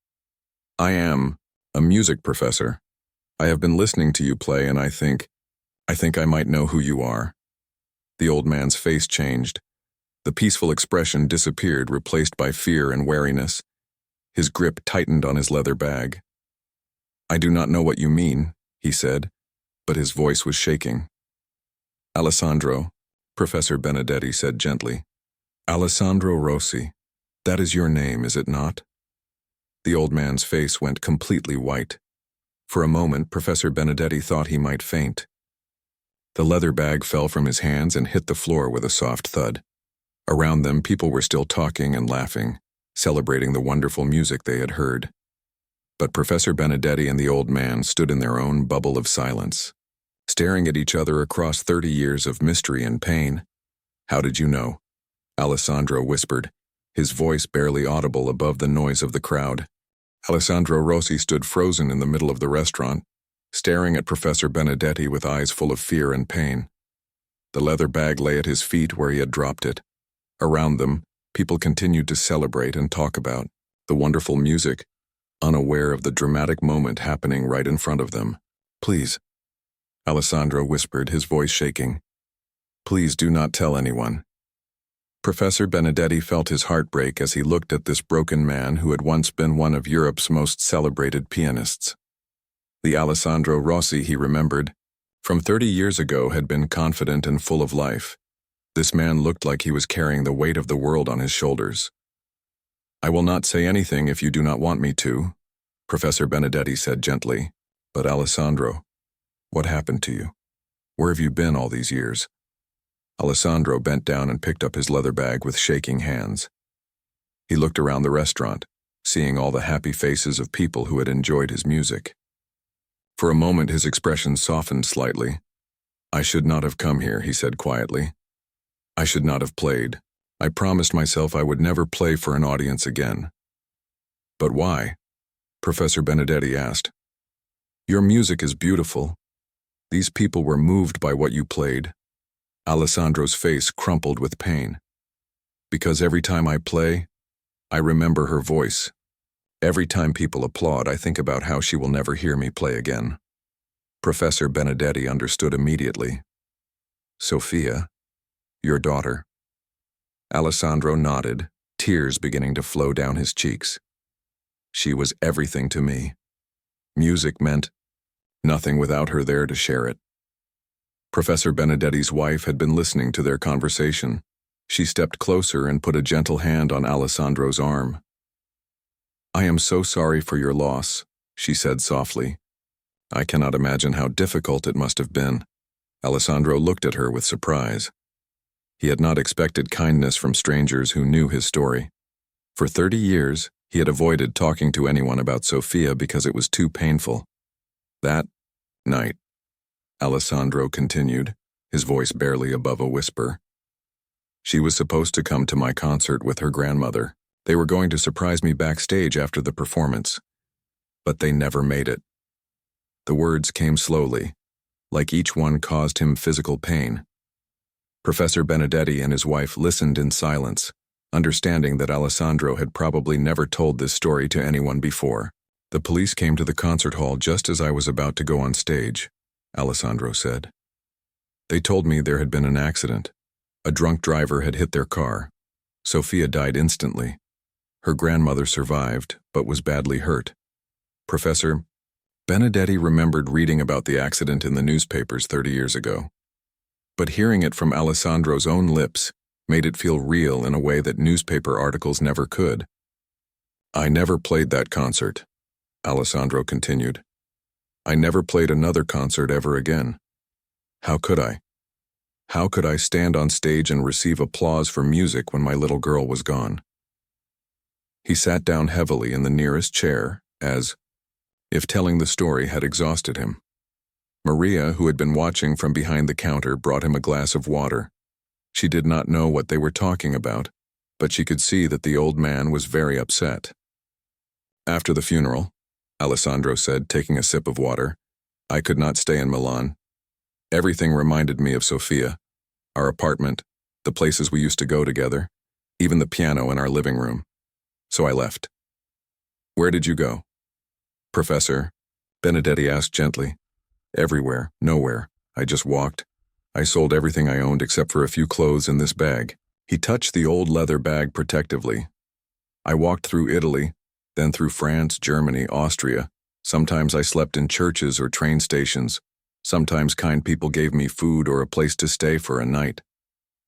I am a music professor. I have been listening to you play and I think I might know who you are. The old man's face changed. The peaceful expression disappeared, replaced by fear and wariness. His grip tightened on his leather bag. I do not know what you mean, he said, but his voice was shaking. Alessandro, Professor Benedetti said gently. Alessandro Rossi. That is your name, is it not? The old man's face went completely white. For a moment, Professor Benedetti thought he might faint. The leather bag fell from his hands and hit the floor with a soft thud. Around them, people were still talking and laughing, celebrating the wonderful music they had heard. But Professor Benedetti and the old man stood in their own bubble of silence, staring at each other across 30 years of mystery and pain. How did you know? Alessandro whispered, his voice barely audible above the noise of the crowd. Alessandro Rossi stood frozen in the middle of the restaurant, staring at Professor Benedetti with eyes full of fear and pain. The leather bag lay at his feet where he had dropped it. Around them, people continued to celebrate and talk about the wonderful music, unaware of the dramatic moment happening right in front of them. Please, Alessandro whispered, his voice shaking. Please do not tell anyone. Professor Benedetti felt his heart break as he looked at this broken man who had once been one of Europe's most celebrated pianists. The Alessandro Rossi he remembered, from 30 years ago, had been confident and full of life. This man looked like he was carrying the weight of the world on his shoulders. I will not say anything if you do not want me to, Professor Benedetti said gently. But Alessandro, what happened to you? Where have you been all these years? Alessandro bent down and picked up his leather bag with shaking hands. He looked around the restaurant, seeing all the happy faces of people who had enjoyed his music. For a moment his expression softened slightly. I should not have come here, he said quietly. I should not have played. I promised myself I would never play for an audience again. But why? Professor Benedetti asked. Your music is beautiful. These people were moved by what you played. Alessandro's face crumpled with pain. Because every time I play, I remember her voice. Every time people applaud, I think about how she will never hear me play again. Professor Benedetti understood immediately. Sophia, your daughter. Alessandro nodded, tears beginning to flow down his cheeks. She was everything to me. Music meant nothing without her there to share it. Professor Benedetti's wife had been listening to their conversation. She stepped closer and put a gentle hand on Alessandro's arm. I am so sorry for your loss, she said softly. I cannot imagine how difficult it must have been. Alessandro looked at her with surprise. He had not expected kindness from strangers who knew his story. For 30 years, he had avoided talking to anyone about Sophia because it was too painful. That night, Alessandro continued, his voice barely above a whisper. She was supposed to come to my concert with her grandmother. They were going to surprise me backstage after the performance. But they never made it. The words came slowly, like each one caused him physical pain. Professor Benedetti and his wife listened in silence, understanding that Alessandro had probably never told this story to anyone before. The police came to the concert hall just as I was about to go on stage, Alessandro said. They told me there had been an accident. A drunk driver had hit their car. Sophia died instantly. Her grandmother survived, but was badly hurt. Professor Benedetti remembered reading about the accident in the newspapers 30 years ago. But hearing it from Alessandro's own lips made it feel real in a way that newspaper articles never could. I never played that concert, Alessandro continued. I never played another concert ever again. How could I? How could I stand on stage and receive applause for music when my little girl was gone? He sat down heavily in the nearest chair, as if telling the story had exhausted him. Maria, who had been watching from behind the counter, brought him a glass of water. She did not know what they were talking about, but she could see that the old man was very upset. After the funeral, Alessandro said, taking a sip of water, I could not stay in Milan. Everything reminded me of Sophia, our apartment, the places we used to go together. even the piano in our living room. So I left. Where did you go? Professor, Benedetti asked gently. Everywhere, nowhere. I just walked. I sold everything I owned except for a few clothes in this bag. He touched the old leather bag protectively. I walked through Italy, then through France, Germany, Austria. Sometimes I slept in churches or train stations. Sometimes kind people gave me food or a place to stay for a night.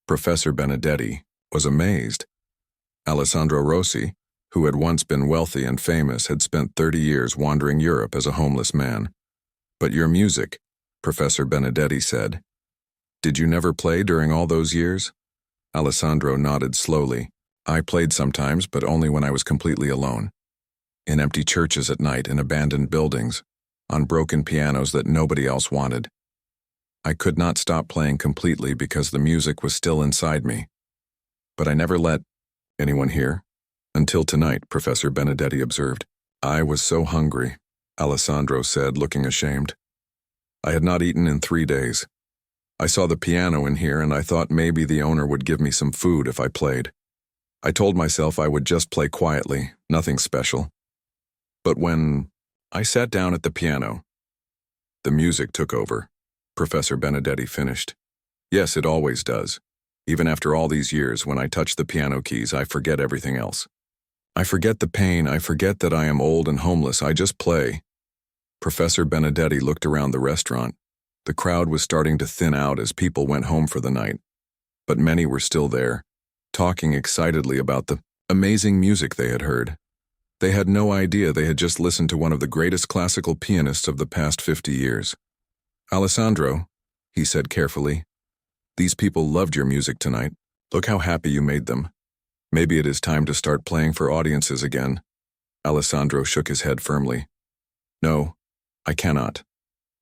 Professor Benedetti was amazed. Alessandro Rossi, who had once been wealthy and famous, had spent 30 years wandering Europe as a homeless man. But your music, Professor Benedetti said. Did you never play during all those years? Alessandro nodded slowly. I played sometimes, but only when I was completely alone. In empty churches at night, in abandoned buildings, on broken pianos that nobody else wanted. I could not stop playing completely because the music was still inside me. But I never let anyone hear. Until tonight, Professor Benedetti observed. I was so hungry, Alessandro said, looking ashamed. I had not eaten in 3 days. I saw the piano in here and I thought maybe the owner would give me some food if I played. I told myself I would just play quietly, nothing special. But when I sat down at the piano, the music took over, Professor Benedetti finished. Yes, it always does. Even after all these years, when I touch the piano keys, I forget everything else. I forget the pain, I forget that I am old and homeless, I just play. Professor Benedetti looked around the restaurant. The crowd was starting to thin out as people went home for the night. But many were still there, talking excitedly about the amazing music they had heard. They had no idea they had just listened to one of the greatest classical pianists of the past 50 years. Alessandro, he said carefully, these people loved your music tonight. Look how happy you made them. Maybe it is time to start playing for audiences again. Alessandro shook his head firmly. No, I cannot.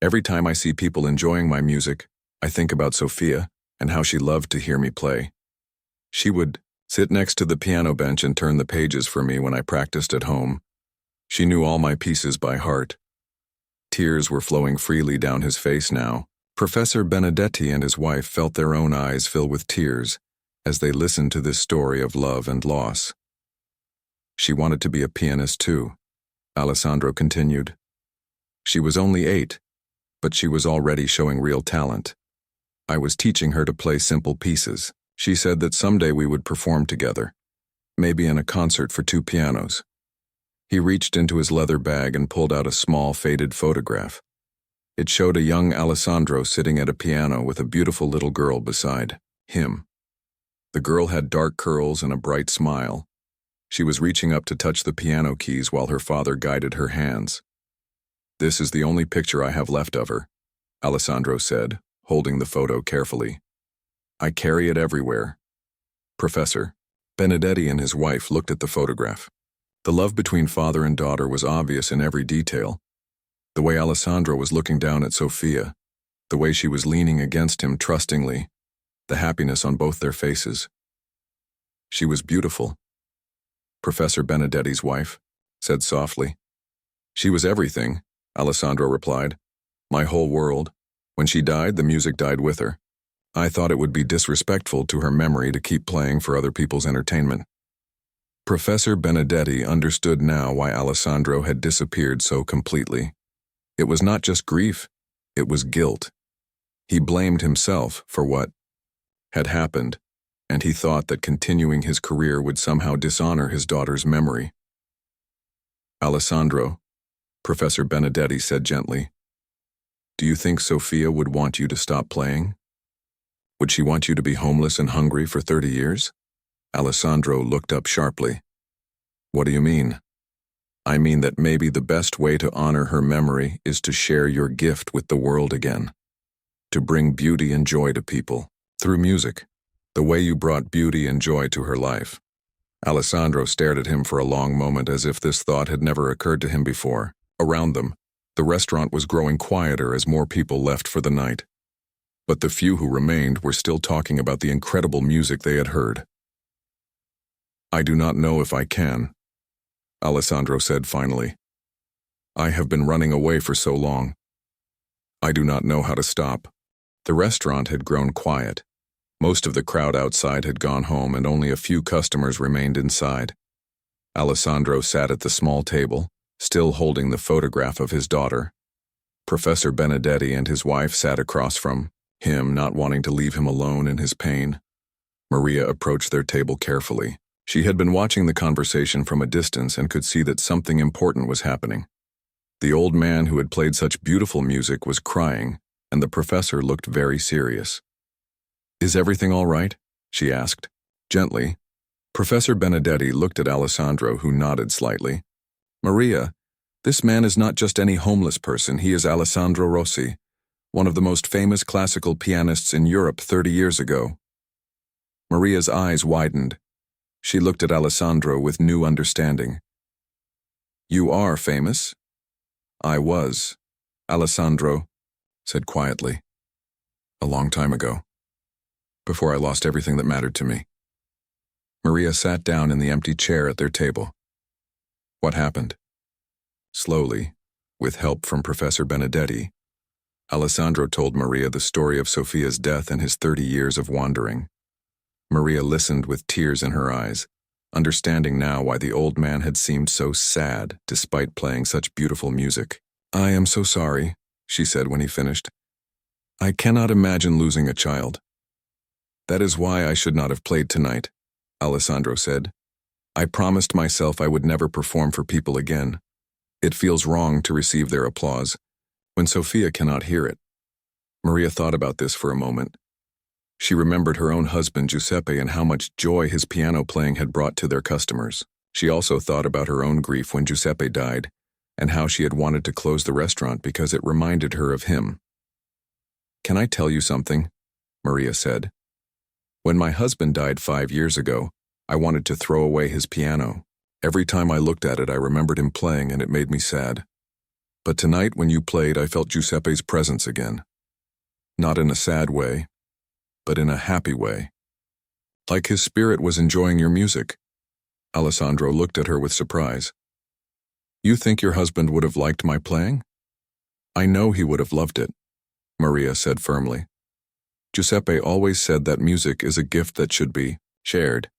Every time I see people enjoying my music, I think about Sophia and how she loved to hear me play. She would sit next to the piano bench and turn the pages for me when I practiced at home. She knew all my pieces by heart. Tears were flowing freely down his face now. Professor Benedetti and his wife felt their own eyes fill with tears as they listened to this story of love and loss. She wanted to be a pianist too, Alessandro continued. She was only 8, but she was already showing real talent. I was teaching her to play simple pieces. She said that someday we would perform together, maybe in a concert for 2 pianos. He reached into his leather bag and pulled out a small, faded photograph. It showed a young Alessandro sitting at a piano with a beautiful little girl beside him. The girl had dark curls and a bright smile. She was reaching up to touch the piano keys while her father guided her hands. This is the only picture I have left of her, Alessandro said, holding the photo carefully. I carry it everywhere. Professor Benedetti and his wife looked at the photograph. The love between father and daughter was obvious in every detail. The way Alessandro was looking down at Sophia, the way she was leaning against him trustingly, the happiness on both their faces. She was beautiful. Professor Benedetti's wife said softly. She was everything, Alessandro replied. My whole world. When she died, the music died with her. I thought it would be disrespectful to her memory to keep playing for other people's entertainment. Professor Benedetti understood now why Alessandro had disappeared so completely. It was not just grief, it was guilt. He blamed himself for what had happened, and he thought that continuing his career would somehow dishonor his daughter's memory. Alessandro, Professor Benedetti said gently, do you think Sophia would want you to stop playing? Would she want you to be homeless and hungry for 30 years? Alessandro looked up sharply. What do you mean? I mean that maybe the best way to honor her memory is to share your gift with the world again. To bring beauty and joy to people, through music, the way you brought beauty and joy to her life. Alessandro stared at him for a long moment as if this thought had never occurred to him before. Around them, the restaurant was growing quieter as more people left for the night. But the few who remained were still talking about the incredible music they had heard. I do not know if I can, Alessandro said finally. I have been running away for so long. I do not know how to stop. The restaurant had grown quiet. Most of the crowd outside had gone home and only a few customers remained inside. Alessandro sat at the small table, still holding the photograph of his daughter. Professor Benedetti and his wife sat across from him, not wanting to leave him alone in his pain. Maria approached their table carefully. She had been watching the conversation from a distance and could see that something important was happening. The old man who had played such beautiful music was crying, and the professor looked very serious. "Is everything all right?" she asked, gently. Professor Benedetti looked at Alessandro, who nodded slightly. "Maria, this man is not just any homeless person. He is Alessandro Rossi, one of the most famous classical pianists in Europe 30 years ago." Maria's eyes widened. She looked at Alessandro with new understanding. "You are famous?" "I was," Alessandro said quietly. "A long time ago, before I lost everything that mattered to me." Maria sat down in the empty chair at their table. "What happened?" Slowly, with help from Professor Benedetti, Alessandro told Maria the story of Sofia's death and his 30 years of wandering. Maria listened with tears in her eyes, understanding now why the old man had seemed so sad despite playing such beautiful music. "I am so sorry," she said when he finished. "I cannot imagine losing a child." "That is why I should not have played tonight," Alessandro said. "I promised myself I would never perform for people again. It feels wrong to receive their applause when Sofia cannot hear it." Maria thought about this for a moment. She remembered her own husband Giuseppe and how much joy his piano playing had brought to their customers. She also thought about her own grief when Giuseppe died, and how she had wanted to close the restaurant because it reminded her of him. "Can I tell you something?" Maria said. "When my husband died 5 years ago, I wanted to throw away his piano. Every time I looked at it, I remembered him playing, and it made me sad. But tonight, when you played, I felt Giuseppe's presence again. Not in a sad way, but in a happy way. Like his spirit was enjoying your music." Alessandro looked at her with surprise. "You think your husband would have liked my playing?" "I know he would have loved it," Maria said firmly. "Giuseppe always said that music is a gift that should be shared.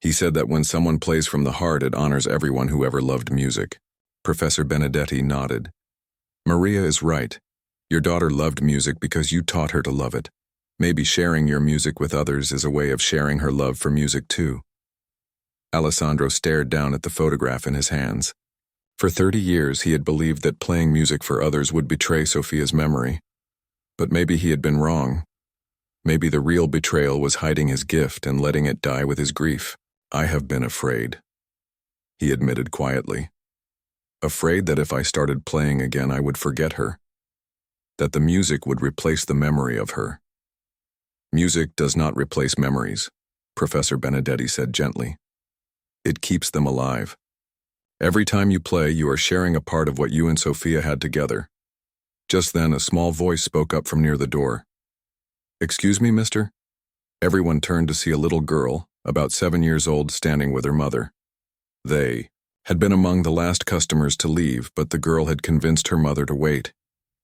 He said that when someone plays from the heart, it honors everyone who ever loved music." Professor Benedetti nodded. "Maria is right. Your daughter loved music because you taught her to love it. Maybe sharing your music with others is a way of sharing her love for music too." Alessandro stared down at the photograph in his hands. For 30 years he had believed that playing music for others would betray Sofia's memory. But maybe he had been wrong. Maybe the real betrayal was hiding his gift and letting it die with his grief. "I have been afraid," he admitted quietly. "Afraid that if I started playing again I would forget her. That the music would replace the memory of her." "Music does not replace memories," Professor Benedetti said gently. "It keeps them alive. Every time you play, you are sharing a part of what you and Sofia had together." Just then, a small voice spoke up from near the door. "Excuse me, mister?" Everyone turned to see a little girl, about 7 years old, standing with her mother. They had been among the last customers to leave, but the girl had convinced her mother to wait.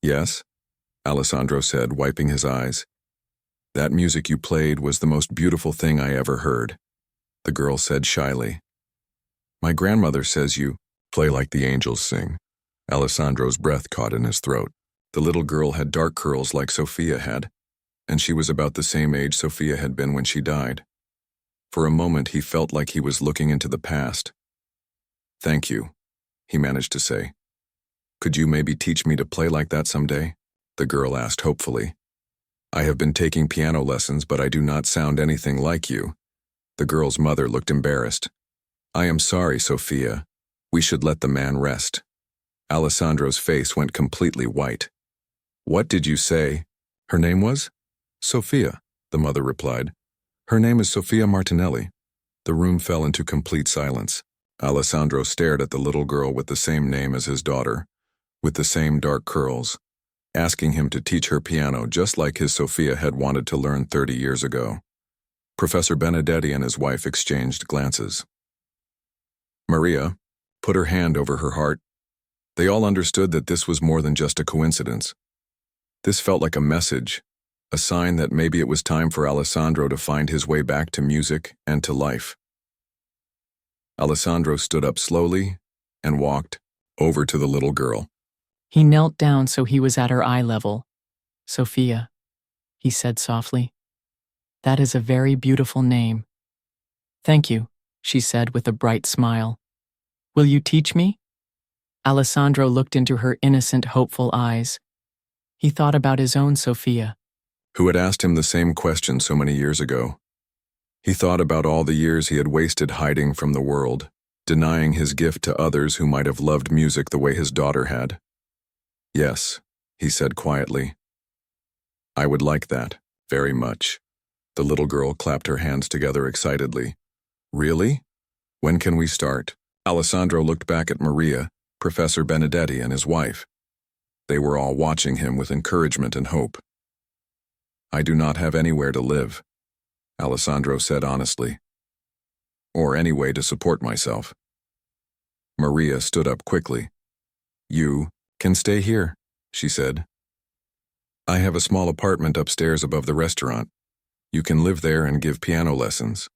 "Yes?" Alessandro said, wiping his eyes. "That music you played was the most beautiful thing I ever heard," the girl said shyly. "My grandmother says you play like the angels sing." Alessandro's breath caught in his throat. The little girl had dark curls like Sofia had, and she was about the same age Sofia had been when she died. For a moment he felt like he was looking into the past. "Thank you," he managed to say. "Could you maybe teach me to play like that someday?" the girl asked hopefully. "I have been taking piano lessons, but I do not sound anything like you." The girl's mother looked embarrassed. "I am sorry, Sofia. We should let the man rest." Alessandro's face went completely white. "What did you say her name was?" "Sofia," the mother replied. "Her name is Sofia Martinelli." The room fell into complete silence. Alessandro stared at the little girl with the same name as his daughter, with the same dark curls, asking him to teach her piano just like his Sofia had wanted to learn 30 years ago. Professor Benedetti and his wife exchanged glances. Maria put her hand over her heart. They all understood that this was more than just a coincidence. This felt like a message, a sign that maybe it was time for Alessandro to find his way back to music and to life. Alessandro stood up slowly and walked over to the little girl. He knelt down so he was at her eye level. "Sophia," he said softly. "That is a very beautiful name." "Thank you," she said with a bright smile. "Will you teach me?" Alessandro looked into her innocent, hopeful eyes. He thought about his own Sophia. Who had asked him the same question so many years ago. He thought about all the years he had wasted hiding from the world, denying his gift to others who might have loved music the way his daughter had. "Yes," he said quietly. "I would like that, very much." The little girl clapped her hands together excitedly. "Really? When can we start?" Alessandro looked back at Maria, Professor Benedetti, and his wife. They were all watching him with encouragement and hope. "I do not have anywhere to live," Alessandro said honestly. "Or any way to support myself." Maria stood up quickly. "You can stay here," she said. "I have a small apartment upstairs above the restaurant. You can live there and give piano lessons.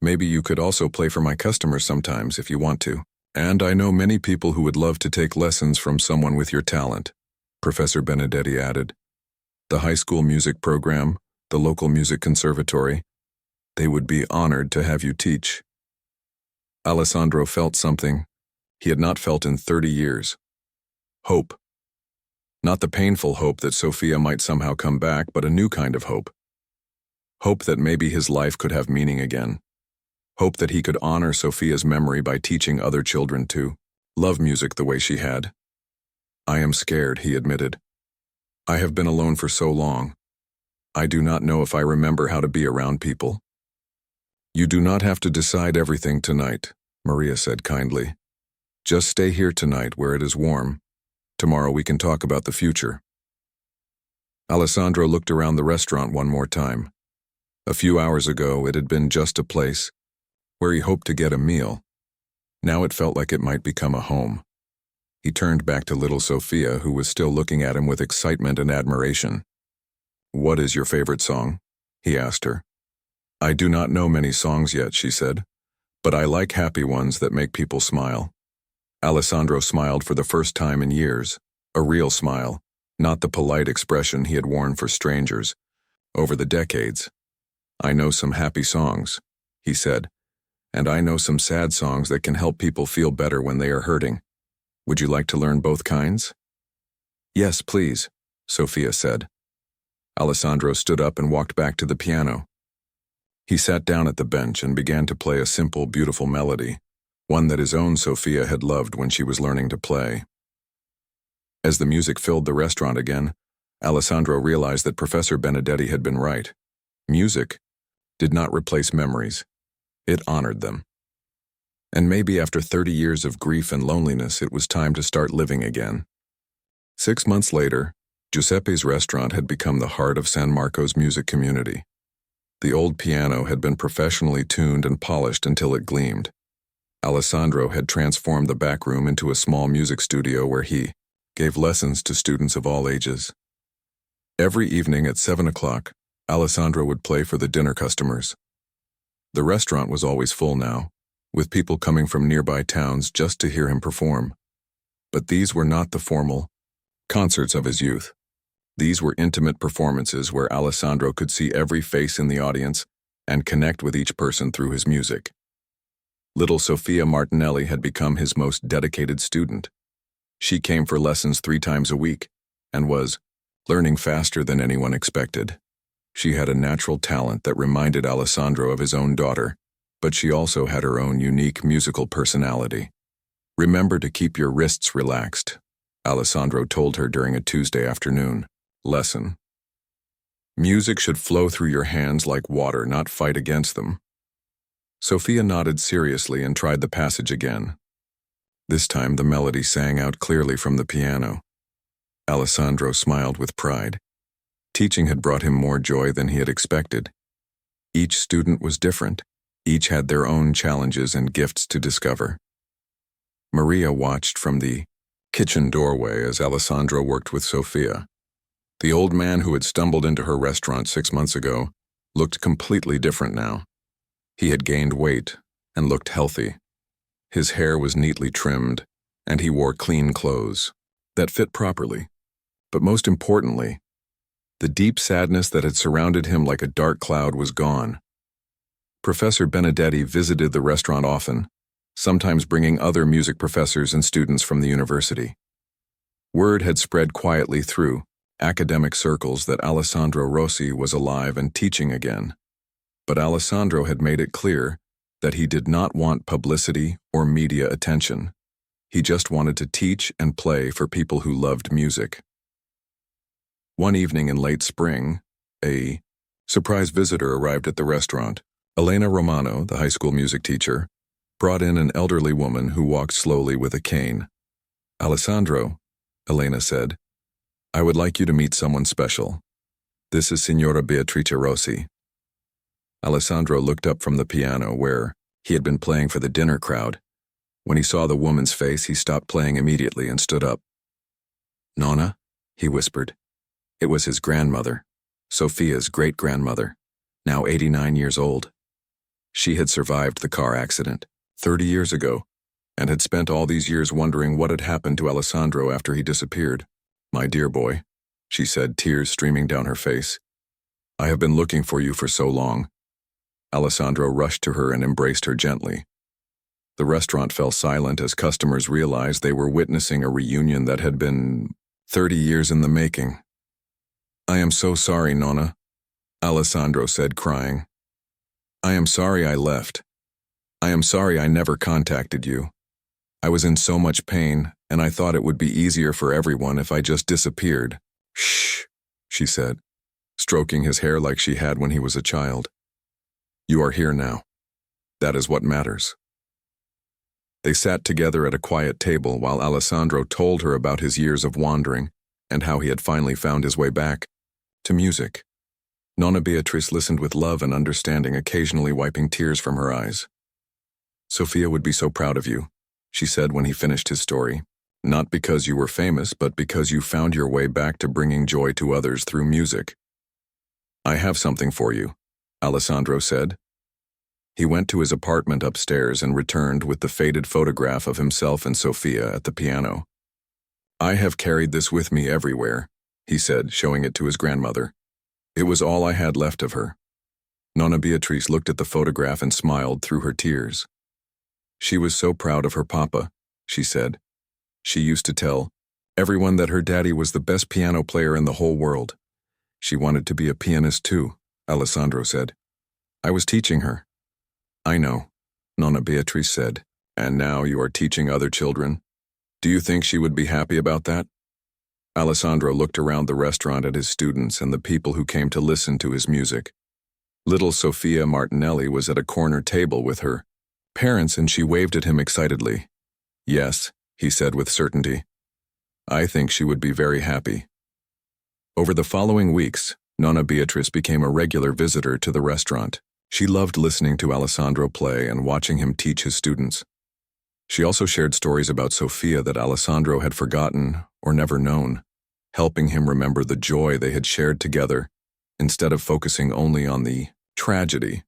Maybe you could also play for my customers sometimes if you want to. And I know many people who would love to take lessons from someone with your talent," Professor Benedetti added. "The high school music program, the local music conservatory. They would be honored to have you teach." Alessandro felt something he had not felt in 30 years. Hope. Not the painful hope that Sophia might somehow come back, but a new kind of hope. Hope that maybe his life could have meaning again. Hope that he could honor Sophia's memory by teaching other children to love music the way she had. "I am scared," he admitted. "I have been alone for so long. I do not know if I remember how to be around people." "You do not have to decide everything tonight," Maria said kindly. "Just stay here tonight where it is warm. Tomorrow we can talk about the future." Alessandro looked around the restaurant one more time. A few hours ago it had been just a place where he hoped to get a meal. Now it felt like it might become a home. He turned back to little Sophia, who was still looking at him with excitement and admiration. "What is your favorite song?" he asked her. "I do not know many songs yet," she said, "but I like happy ones that make people smile." Alessandro smiled for the first time in years, a real smile, not the polite expression he had worn for strangers over the decades. "I know some happy songs," he said, "and I know some sad songs that can help people feel better when they are hurting. Would you like to learn both kinds?" "Yes, please," Sophia said. Alessandro stood up and walked back to the piano. He sat down at the bench and began to play a simple, beautiful melody, one that his own Sophia had loved when she was learning to play. As the music filled the restaurant again, Alessandro realized that Professor Benedetti had been right. Music did not replace memories. It honored them. And maybe after 30 years of grief and loneliness, it was time to start living again. 6 months later, Giuseppe's restaurant had become the heart of San Marco's music community. The old piano had been professionally tuned and polished until it gleamed. Alessandro had transformed the back room into a small music studio where he gave lessons to students of all ages. Every evening at 7 o'clock, Alessandro would play for the dinner customers. The restaurant was always full now, with people coming from nearby towns just to hear him perform. But these were not the formal concerts of his youth. These were intimate performances where Alessandro could see every face in the audience and connect with each person through his music. Little Sophia Martinelli had become his most dedicated student. She came for lessons 3 times a week and was learning faster than anyone expected. She had a natural talent that reminded Alessandro of his own daughter, but she also had her own unique musical personality. "Remember to keep your wrists relaxed," Alessandro told her during a Tuesday afternoon lesson. "Music should flow through your hands like water, not fight against them." Sophia nodded seriously and tried the passage again. This time the melody sang out clearly from the piano. Alessandro smiled with pride. Teaching had brought him more joy than he had expected. Each student was different. Each had their own challenges and gifts to discover. Maria watched from the kitchen doorway as Alessandro worked with Sophia. The old man who had stumbled into her restaurant 6 months ago looked completely different now. He had gained weight and looked healthy. His hair was neatly trimmed, and he wore clean clothes that fit properly. But most importantly, the deep sadness that had surrounded him like a dark cloud was gone. Professor Benedetti visited the restaurant often, sometimes bringing other music professors and students from the university. Word had spread quietly through academic circles that Alessandro Rossi was alive and teaching again. But Alessandro had made it clear that he did not want publicity or media attention. He just wanted to teach and play for people who loved music. One evening in late spring, a surprise visitor arrived at the restaurant. Elena Romano, the high school music teacher, brought in an elderly woman who walked slowly with a cane. "Alessandro," Elena said, "I would like you to meet someone special. This is Signora Beatrice Rossi." Alessandro looked up from the piano where he had been playing for the dinner crowd. When he saw the woman's face, he stopped playing immediately and stood up. "Nonna," he whispered. It was his grandmother, Sophia's great-grandmother, now 89 years old. She had survived the car accident 30 years ago and had spent all these years wondering what had happened to Alessandro after he disappeared. "My dear boy," she said, tears streaming down her face. "I have been looking for you for so long." Alessandro rushed to her and embraced her gently. The restaurant fell silent as customers realized they were witnessing a reunion that had been 30 years in the making. "I am so sorry, Nonna," Alessandro said, crying. "I am sorry I left. I am sorry I never contacted you. I was in so much pain, and I thought it would be easier for everyone if I just disappeared." "Shh," she said, stroking his hair like she had when he was a child. "You are here now. That is what matters." They sat together at a quiet table while Alessandro told her about his years of wandering and how he had finally found his way back to music. Nonna Beatrice listened with love and understanding, occasionally wiping tears from her eyes. "Sophia would be so proud of you," she said when he finished his story. "Not because you were famous, but because you found your way back to bringing joy to others through music." "I have something for you," Alessandro said. He went to his apartment upstairs and returned with the faded photograph of himself and Sophia at the piano. "I have carried this with me everywhere," he said, showing it to his grandmother. "It was all I had left of her." Nonna Beatrice looked at the photograph and smiled through her tears. "She was so proud of her papa," she said. "She used to tell everyone that her daddy was the best piano player in the whole world. She wanted to be a pianist too," Alessandro said. "I was teaching her." "I know," Nonna Beatrice said. "And now you are teaching other children. Do you think she would be happy about that?" Alessandro looked around the restaurant at his students and the people who came to listen to his music. Little Sofia Martinelli was at a corner table with her parents, and she waved at him excitedly. "Yes," he said with certainty. "I think she would be very happy." Over the following weeks, Nonna Beatrice became a regular visitor to the restaurant. She loved listening to Alessandro play and watching him teach his students. She also shared stories about Sofia that Alessandro had forgotten or never known, helping him remember the joy they had shared together instead of focusing only on the tragedy.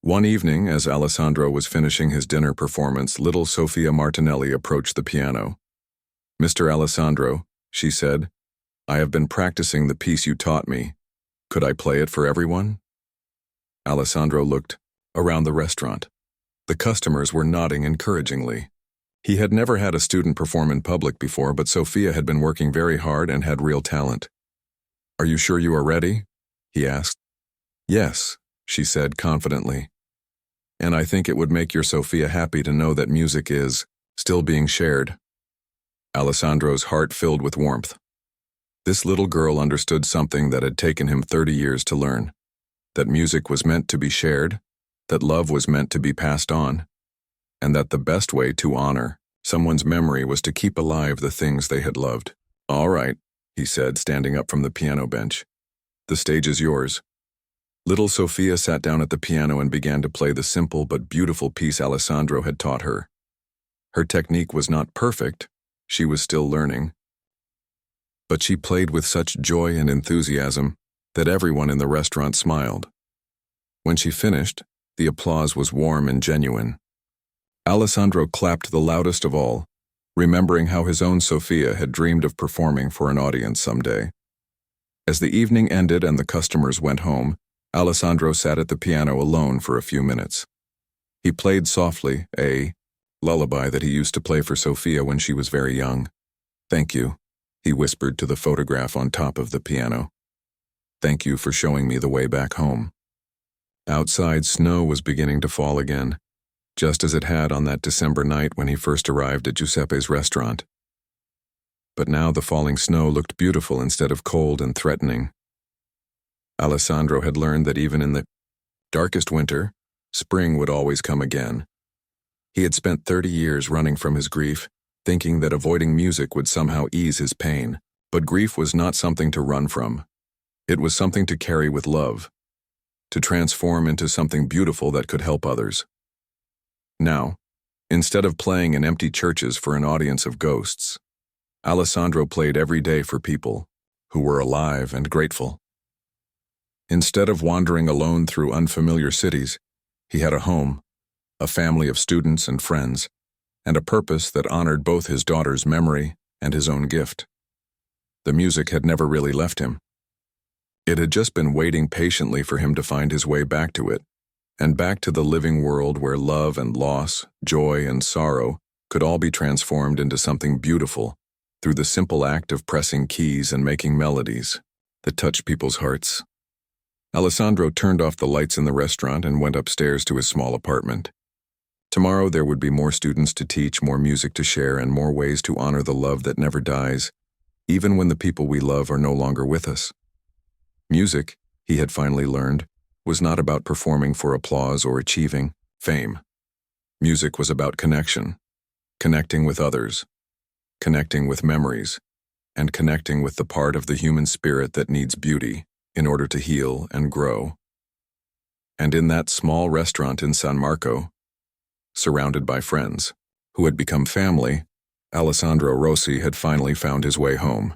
One evening, as Alessandro was finishing his dinner performance, little Sofia Martinelli approached the piano. "Mr. Alessandro," she said, "I have been practicing the piece you taught me. Could I play it for everyone?" Alessandro looked around the restaurant. The customers were nodding encouragingly. He had never had a student perform in public before, but Sofia had been working very hard and had real talent. "Are you sure you are ready?" he asked. "Yes," she said confidently. "And I think it would make your Sofia happy to know that music is still being shared." Alessandro's heart filled with warmth. This little girl understood something that had taken him 30 years to learn. That music was meant to be shared, that love was meant to be passed on, and that the best way to honor someone's memory was to keep alive the things they had loved. "All right," he said, standing up from the piano bench. "The stage is yours." Little Sofia sat down at the piano and began to play the simple but beautiful piece Alessandro had taught her. Her technique was not perfect. She was still learning. but she played with such joy and enthusiasm that everyone in the restaurant smiled. When she finished, the applause was warm and genuine. Alessandro clapped the loudest of all, remembering how his own Sophia had dreamed of performing for an audience someday. As the evening ended and the customers went home, Alessandro sat at the piano alone for a few minutes. He played softly a lullaby that he used to play for Sophia when she was very young. "Thank you," he whispered to the photograph on top of the piano. "Thank you for showing me the way back home." Outside, snow was beginning to fall again, just as it had on that December night when he first arrived at Giuseppe's restaurant. But now the falling snow looked beautiful instead of cold and threatening. Alessandro had learned that even in the darkest winter, spring would always come again. He had spent 30 years running from his grief, thinking that avoiding music would somehow ease his pain. But grief was not something to run from. It was something to carry with love, to transform into something beautiful that could help others. Now, instead of playing in empty churches for an audience of ghosts, Alessandro played every day for people who were alive and grateful. Instead of wandering alone through unfamiliar cities, he had a home, a family of students and friends, and a purpose that honored both his daughter's memory and his own gift. The music had never really left him. It had just been waiting patiently for him to find his way back to it, and back to the living world where love and loss, joy and sorrow could all be transformed into something beautiful through the simple act of pressing keys and making melodies that touch people's hearts. Alessandro turned off the lights in the restaurant and went upstairs to his small apartment. Tomorrow there would be more students to teach, more music to share, and more ways to honor the love that never dies, even when the people we love are no longer with us. Music, he had finally learned, was not about performing for applause or achieving fame. Music was about connection, connecting with others, connecting with memories, and connecting with the part of the human spirit that needs beauty in order to heal and grow. And in that small restaurant in San Marco, surrounded by friends who had become family, Alessandro Rossi had finally found his way home.